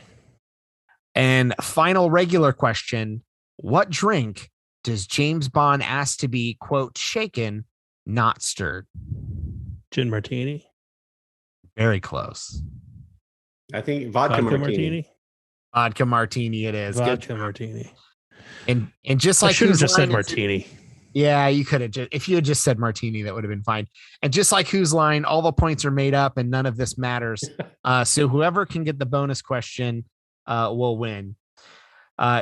And final regular question, what drink does James Bond ask to be, quote, shaken, not stirred? Gin martini. Very close. I think vodka martini. Vodka martini it is. Vodka martini. And just like I should have just said martini. Yeah, you could have just, if you had just said martini, that would have been fine. And just like Whose Line, all the points are made up and none of this matters. So whoever can get the bonus question will win.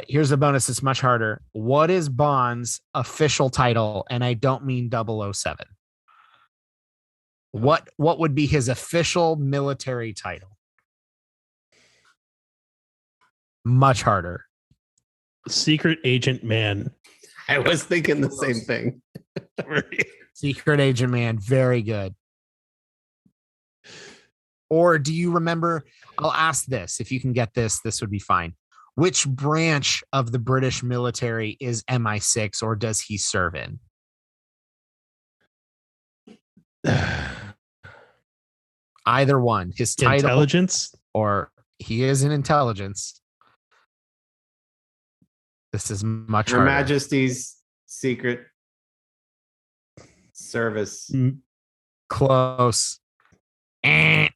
Here's a bonus that's much harder. What is Bond's official title? And I don't mean 007. What would be his official military title? Much harder. Secret Agent Man. I was thinking the same thing. Secret Agent Man. Very good. Or do you remember? I'll ask this. If you can get this, this would be fine. Which branch of the British military is MI6 or does he serve in? Either one. His title. Intelligence? Or he is in intelligence. This is much Her harder. Majesty's Secret Service. Close. The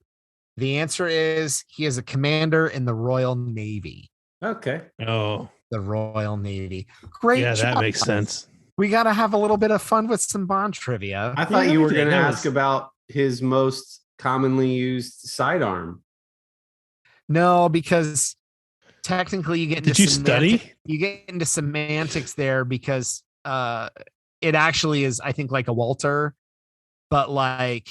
answer is he is a commander in the Royal Navy. Okay. Oh. The Royal Navy. Great. Yeah, job. that makes sense. We got to have a little bit of fun with some Bond trivia. I thought you were going to ask about his most commonly used sidearm. No, because technically you get into Did you study? You get into semantics there because it actually is, I think, like a Walter, but like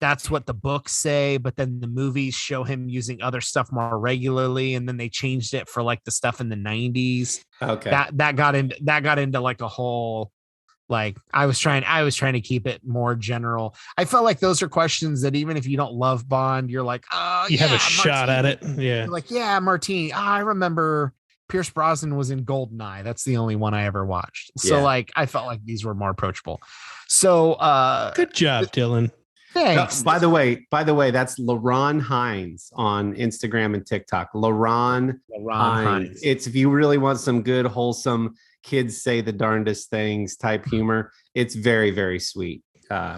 that's what the books say, but then the movies show him using other stuff more regularly, and then they changed it for like the stuff in the 90s. Okay. That got into like a whole, like I was trying to keep it more general. I felt like those are questions that even if you don't love Bond, you're like, oh, you have a shot at it. Yeah. You're like, yeah, Martini. I remember Pierce Brosnan was in Goldeneye. That's the only one I ever watched. So like I felt like these were more approachable. So good job, Dillon. Thanks. By the way, that's LaRon Hines on Instagram and TikTok. LaRon Hines. It's if you really want some good, wholesome kids say the darndest things type humor. It's very, very sweet.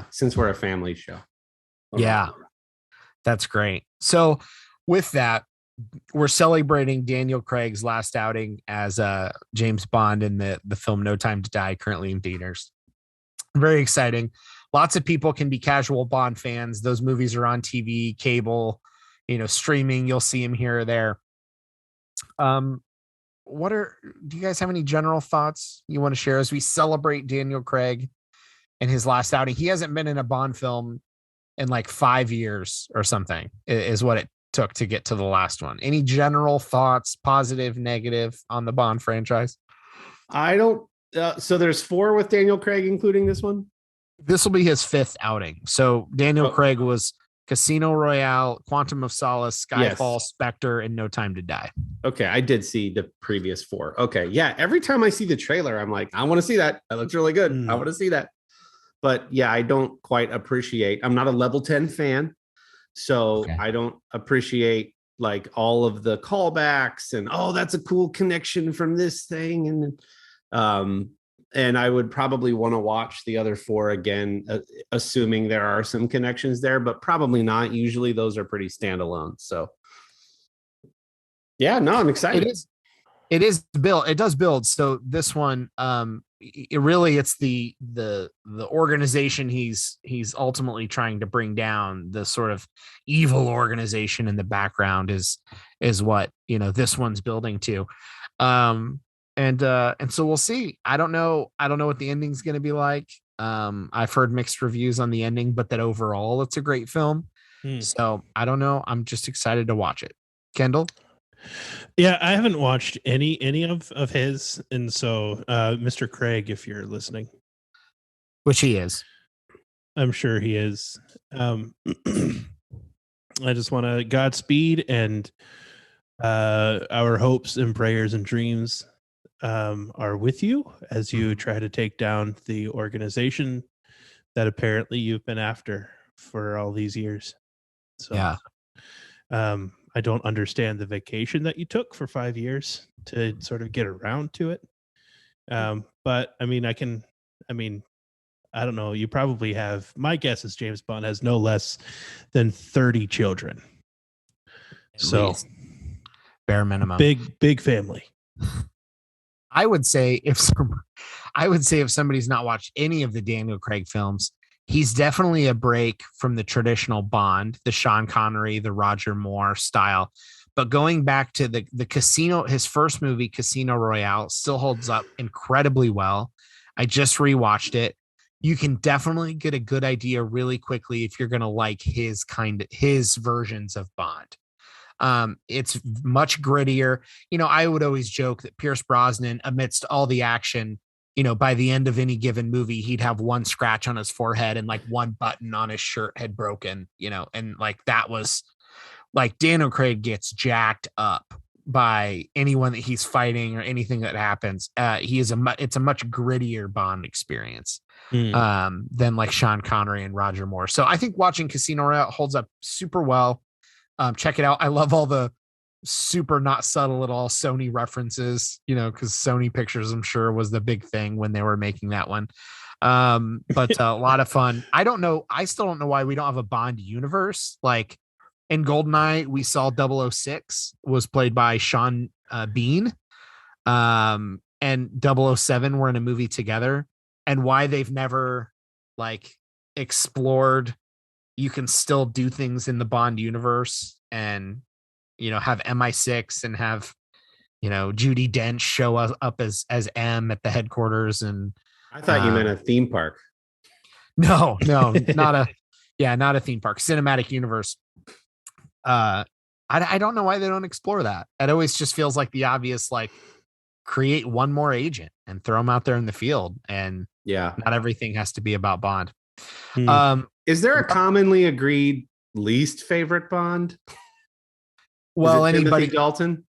Since we're a family show. Yeah, that's great. So with that, we're celebrating Daniel Craig's last outing as James Bond in the film No Time to Die, currently in theaters. Very exciting. Lots of people can be casual Bond fans. Those movies are on TV, cable, streaming. You'll see them here or there. Do you guys have any general thoughts you want to share as we celebrate Daniel Craig and his last outing? He hasn't been in a Bond film in like 5 years or something is what it took to get to the last one. Any general thoughts, positive, negative, on the Bond franchise? I don't. So there's 4 with Daniel Craig, including this one? This will be his 5th outing. So Daniel Craig was Casino Royale, Quantum of Solace, Skyfall, Spectre, and No Time to Die. Okay, I did see the previous 4. Okay, yeah. Every time I see the trailer, I'm like, I want to see that. That looks really good. I want to see that. But yeah, I don't quite appreciate. I'm not a level 10 fan, so I don't appreciate like all of the callbacks and that's a cool connection from this thing, and I would probably want to watch the other 4 again, assuming there are some connections there, but probably not. Usually those are pretty standalone. So yeah, no, I'm excited. It is built. It does build. So this one, it's the organization he's ultimately trying to bring down. The sort of evil organization in the background is what, this one's building to. And so we'll see. I don't know what the ending's going to be like. I've heard mixed reviews on the ending, but that overall it's a great film. So I don't know. I'm just excited to watch it. Kendall? Yeah, I haven't watched any of his. And so Mr. Craig, if you're listening. Which he is. I'm sure he is. I just want to Godspeed and our hopes and prayers and dreams are with you as you try to take down the organization that apparently you've been after for all these years. So, yeah. I don't understand the vacation that you took for 5 years to sort of get around to it. But I mean, I don't know. You probably have, my guess is James Bond has no less than 30 children. Least. Bare minimum. Big family. I would say if somebody's not watched any of the Daniel Craig films, he's definitely a break from the traditional Bond, the Sean Connery, the Roger Moore style. But going back to the Casino, his first movie, Casino Royale, still holds up incredibly well. I just rewatched it. You can definitely get a good idea really quickly if you're going to like his versions of Bond. It's much grittier. I would always joke that Pierce Brosnan, amidst all the action, by the end of any given movie, he'd have one scratch on his forehead and like one button on his shirt had broken, and like that was like Daniel Craig gets jacked up by anyone that he's fighting or anything that happens. It's a much grittier Bond experience than like Sean Connery and Roger Moore. So I think watching Casino Royale holds up super well. Check it out. I love all the super not subtle at all Sony references, because Sony Pictures, I'm sure, was the big thing when they were making that one. But a lot of fun. I still don't know why we don't have a Bond universe. Like in GoldenEye, we saw 006 was played by Sean Bean, and 007 were in a movie together, and why they've never like explored you can still do things in the Bond universe and, have MI6 and have, Judi Dench show up as M at the headquarters. And I thought you meant a theme park. No, not a theme park, cinematic universe. I don't know why they don't explore that. It always just feels like the obvious, like create one more agent and throw them out there in the field. And not everything has to be about Bond. Is there a commonly agreed least favorite Bond? Well, anybody Dalton?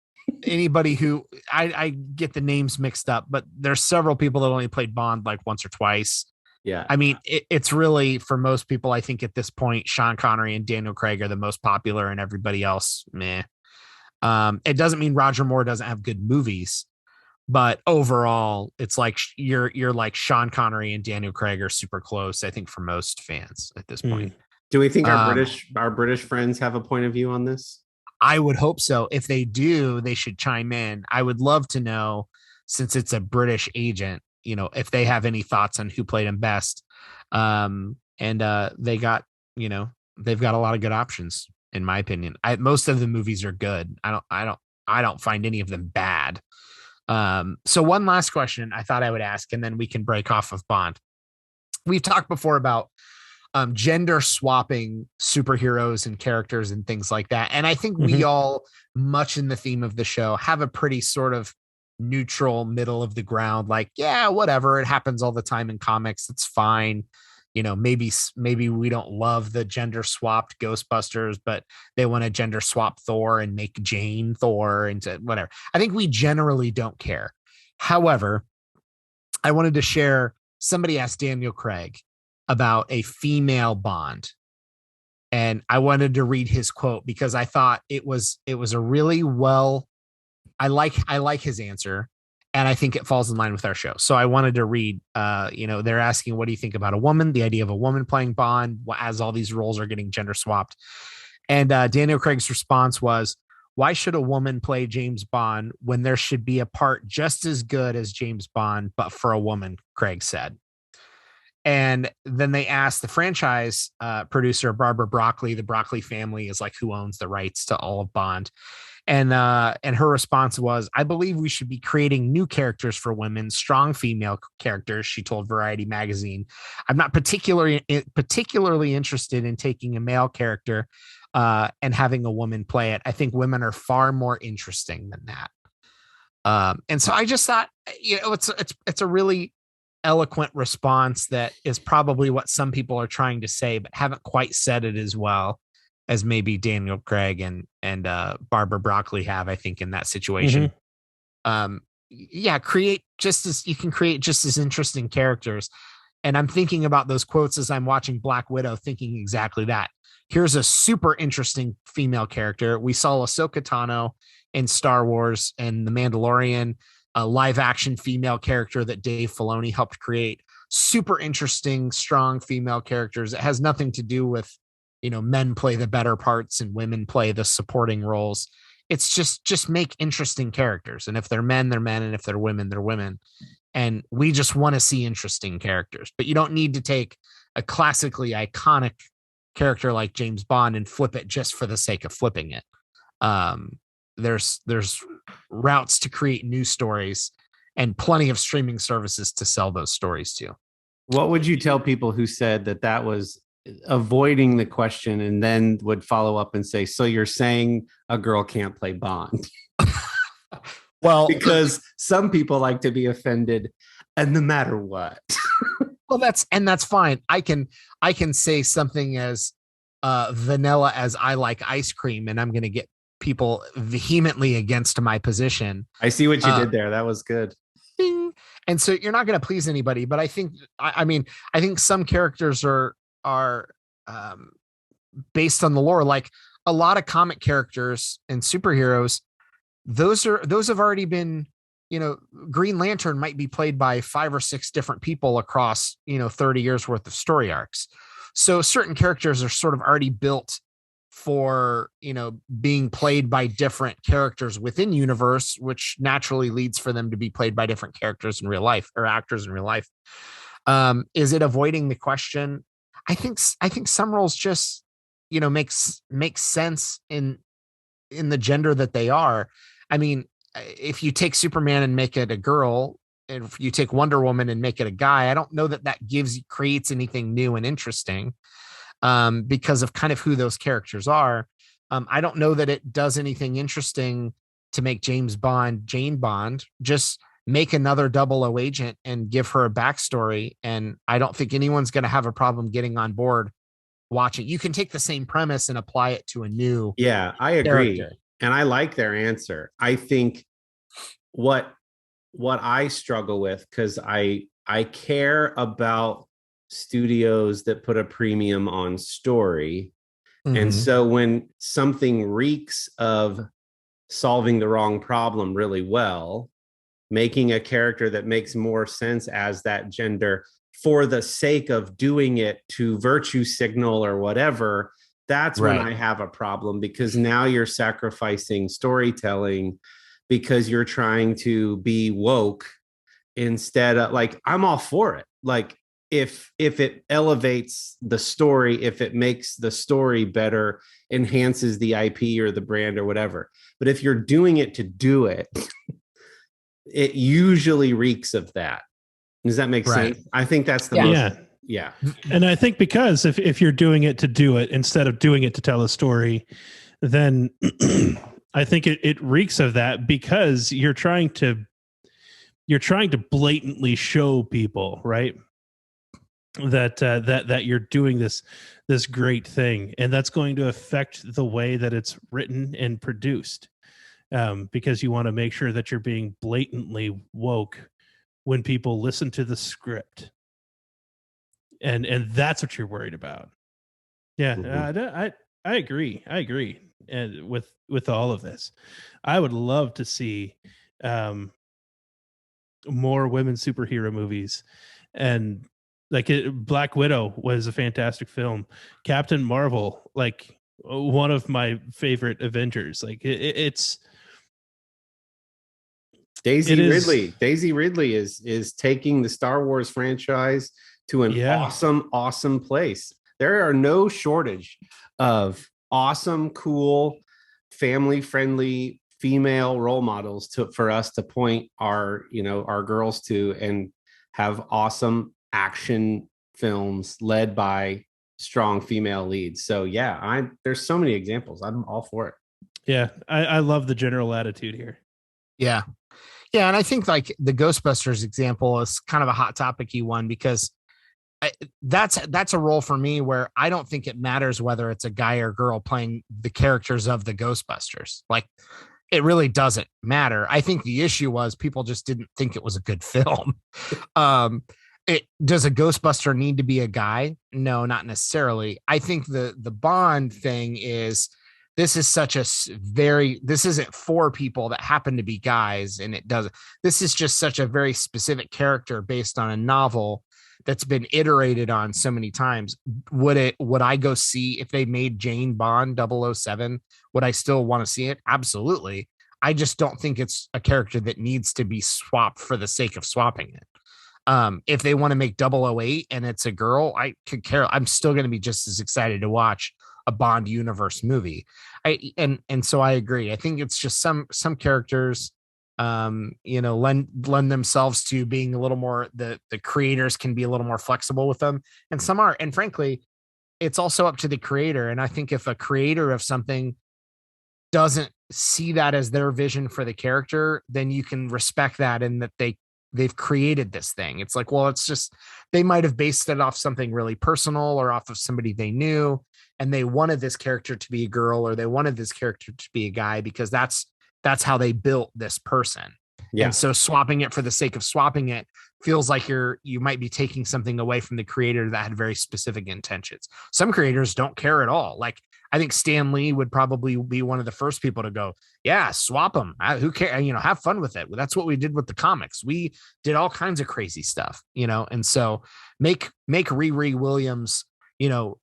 Anybody who I get the names mixed up, but there's several people that only played Bond like once or twice. Yeah. I mean, it's really, for most people, I think at this point, Sean Connery and Daniel Craig are the most popular and everybody else, meh. It doesn't mean Roger Moore doesn't have good movies, but overall, it's like you're like Sean Connery and Daniel Craig are super close, I think, for most fans at this point. Do we think our British friends have a point of view on this? I would hope so. If they do, they should chime in. I would love to know, since it's a British agent, if they have any thoughts on who played him best. And they got, they've got a lot of good options, in my opinion. Most of the movies are good. I don't find any of them bad. So one last question I thought I would ask, and then we can break off of Bond. We've talked before about gender swapping superheroes and characters and things like that. And I think we all, much in the theme of the show, have a pretty sort of neutral middle of the ground, like, yeah, whatever. It happens all the time in comics. It's fine. Maybe we don't love the gender swapped Ghostbusters, but they want to gender swap Thor and make Jane Thor into whatever. I think we generally don't care. However, I wanted to share, somebody asked Daniel Craig about a female Bond, and I wanted to read his quote because I thought it was a really well, I like his answer. And I think it falls in line with our show. So I wanted to read, they're asking, what do you think about a woman? The idea of a woman playing Bond as all these roles are getting gender swapped. And Daniel Craig's response was, why should a woman play James Bond when there should be a part just as good as James Bond, but for a woman, Craig said. And then they asked the franchise producer, Barbara Broccoli. The Broccoli family is like who owns the rights to all of Bond. And her response was, I believe we should be creating new characters for women, strong female characters, she told Variety magazine. I'm not particularly interested in taking a male character and having a woman play it. I think women are far more interesting than that. And so I just thought, it's a really eloquent response that is probably what some people are trying to say, but haven't quite said it as well as maybe Daniel Craig and Barbara Broccoli have, I think, in that situation. create just as interesting characters. And I'm thinking about those quotes as I'm watching Black Widow, thinking exactly that. Here's a super interesting female character. We saw Ahsoka Tano in Star Wars and The Mandalorian, a live action female character that Dave Filoni helped create. Super interesting, strong female characters. It has nothing to do with, men play the better parts and women play the supporting roles. It's just make interesting characters. And if they're men, they're men. And if they're women, they're women. And we just want to see interesting characters, but you don't need to take a classically iconic character like James Bond and flip it just for the sake of flipping it. There's routes to create new stories and plenty of streaming services to sell those stories to. What would you tell people who said that was avoiding the question and then would follow up and say, so you're saying a girl can't play Bond? Well, because some people like to be offended, and no matter what. Well, that's fine. I can say something as vanilla as I like ice cream, and I'm going to get people vehemently against my position. I see what you did there. That was good. Ding. And so you're not going to please anybody, but I think some characters are based on the lore, like a lot of comic characters and superheroes. Those have already been, Green Lantern might be played by 5 or 6 different people across, 30 years worth of story arcs. So certain characters are sort of already built for, being played by different characters within universe, which naturally leads for them to be played by different characters in real life or actors in real life. Is it avoiding the question? I think some roles just, makes sense in the gender that they are. I mean, if you take Superman and make it a girl, and if you take Wonder Woman and make it a guy, I don't know that creates anything new and interesting, because of kind of who those characters are. I don't know that it does anything interesting to make James Bond Jane Bond. Just make another 00 agent and give her a backstory. And I don't think anyone's going to have a problem getting on board watching. You can take the same premise and apply it to a new. Yeah, I agree. Character. And I like their answer. I think what I struggle with, because I care about studios that put a premium on story. Mm-hmm. And so when something reeks of solving the wrong problem really well, making a character that makes more sense as that gender for the sake of doing it to virtue signal or whatever, that's right. When I have a problem, because now you're sacrificing storytelling because you're trying to be woke instead of, like, I'm all for it. Like, if it elevates the story, if it makes the story better, enhances the IP or the brand or whatever. But if you're doing it to do it, it usually reeks of that. Does that make sense? I think that's the most. Yeah. And I think because if you're doing it to do it instead of doing it to tell a story, then I think it reeks of that, because you're trying to blatantly show people, right, that you're doing this great thing, and that's going to affect the way that it's written and produced, because you want to make sure that you're being blatantly woke when people listen to the script. And that's what you're worried about. Yeah, mm-hmm. I agree. And with all of this, I would love to see more women superhero movies. And like Black Widow was a fantastic film. Captain Marvel, like one of my favorite Avengers. Like it's Daisy Ridley. Daisy Ridley is taking the Star Wars franchise to an awesome place. There are no shortage of awesome, cool, family-friendly female role models for us to point our girls to, and have awesome action films led by strong female leads. So there's so many examples. I'm all for it. Yeah, I love the general attitude here. Yeah, and I think like the Ghostbusters example is kind of a hot topic-y one, because that's a role for me where I don't think it matters whether it's a guy or girl playing the characters of the Ghostbusters. Like, it really doesn't matter. I think the issue was people just didn't think it was a good film. Does a Ghostbuster need to be a guy? No, not necessarily. I think the Bond thing is, this is such a this isn't for people that happen to be guys, and this is just such a very specific character based on a novel that's been iterated on so many times. Would I go see if they made Jane Bond 007? Would I still want to see it? Absolutely. I just don't think it's a character that needs to be swapped for the sake of swapping it. If they want to make 008 and it's a girl, I could care. I'm still going to be just as excited to watch a Bond universe movie. So I agree. I think it's just some characters, lend themselves to being a little more, the creators can be a little more flexible with them, and some are. And frankly, it's also up to the creator. And I think if a creator of something doesn't see that as their vision for the character, then you can respect that, and that they've created this thing. It's like, well, it's just, they might have based it off something really personal or off of somebody they knew, and they wanted this character to be a girl, or they wanted this character to be a guy because that's how they built this person. Yeah. And so swapping it for the sake of swapping it feels like you might be taking something away from the creator that had very specific intentions. Some creators don't care at all. Like, I think Stan Lee would probably be one of the first people to go, yeah, swap them. Who cares? Have fun with it. That's what we did with the comics. We did all kinds of crazy stuff, and so make Riri Williams,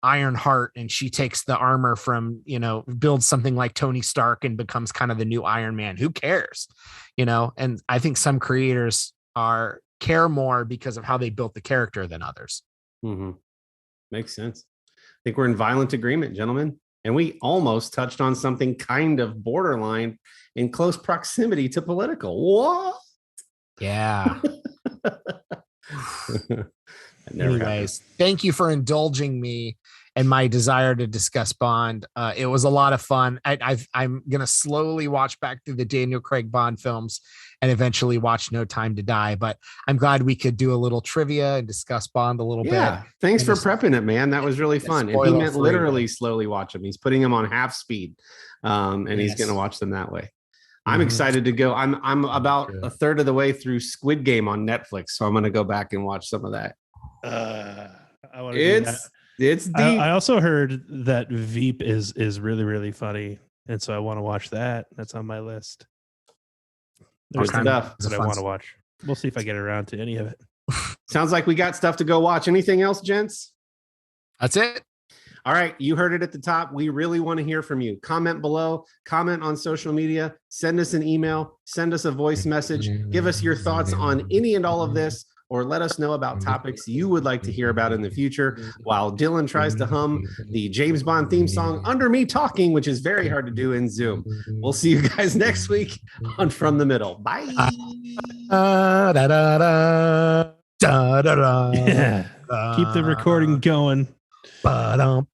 Iron Heart, and she takes the armor from, builds something like Tony Stark and becomes kind of the new Iron Man. Who cares? And I think some creators care more because of how they built the character than others. Mm-hmm. Makes sense. I think we're in violent agreement, gentlemen. And we almost touched on something kind of borderline in close proximity to political. What? Yeah. Anyways, thank you for indulging me and my desire to discuss Bond. It was a lot of fun. I'm going to slowly watch back through the Daniel Craig Bond films and eventually watch No Time to Die. But I'm glad we could do a little trivia and discuss Bond a little bit. Yeah, thanks for prepping it, man. That was really fun. And he meant literally slowly watch them. He's putting them on half speed, and he's going to watch them that way. I'm excited to go. I'm about a third of the way through Squid Game on Netflix, so I'm going to go back and watch some of that. It's deep. I also heard that Veep is really, really funny, and so I want to watch that. That's on my list. There's stuff that I want to watch. We'll see if I get around to any of it. Sounds like we got stuff to go watch. Anything else, gents? That's it. All right. You heard it at the top. We really want to hear from you. Comment below, comment on social media, send us an email, send us a voice message, give us your thoughts on any and all of this, or let us know about topics you would like to hear about in the future, while Dillon tries to hum the James Bond theme song under me talking, which is very hard to do in Zoom. We'll see you guys next week on From the Middle. Bye. Yeah. Keep the recording going. Boom.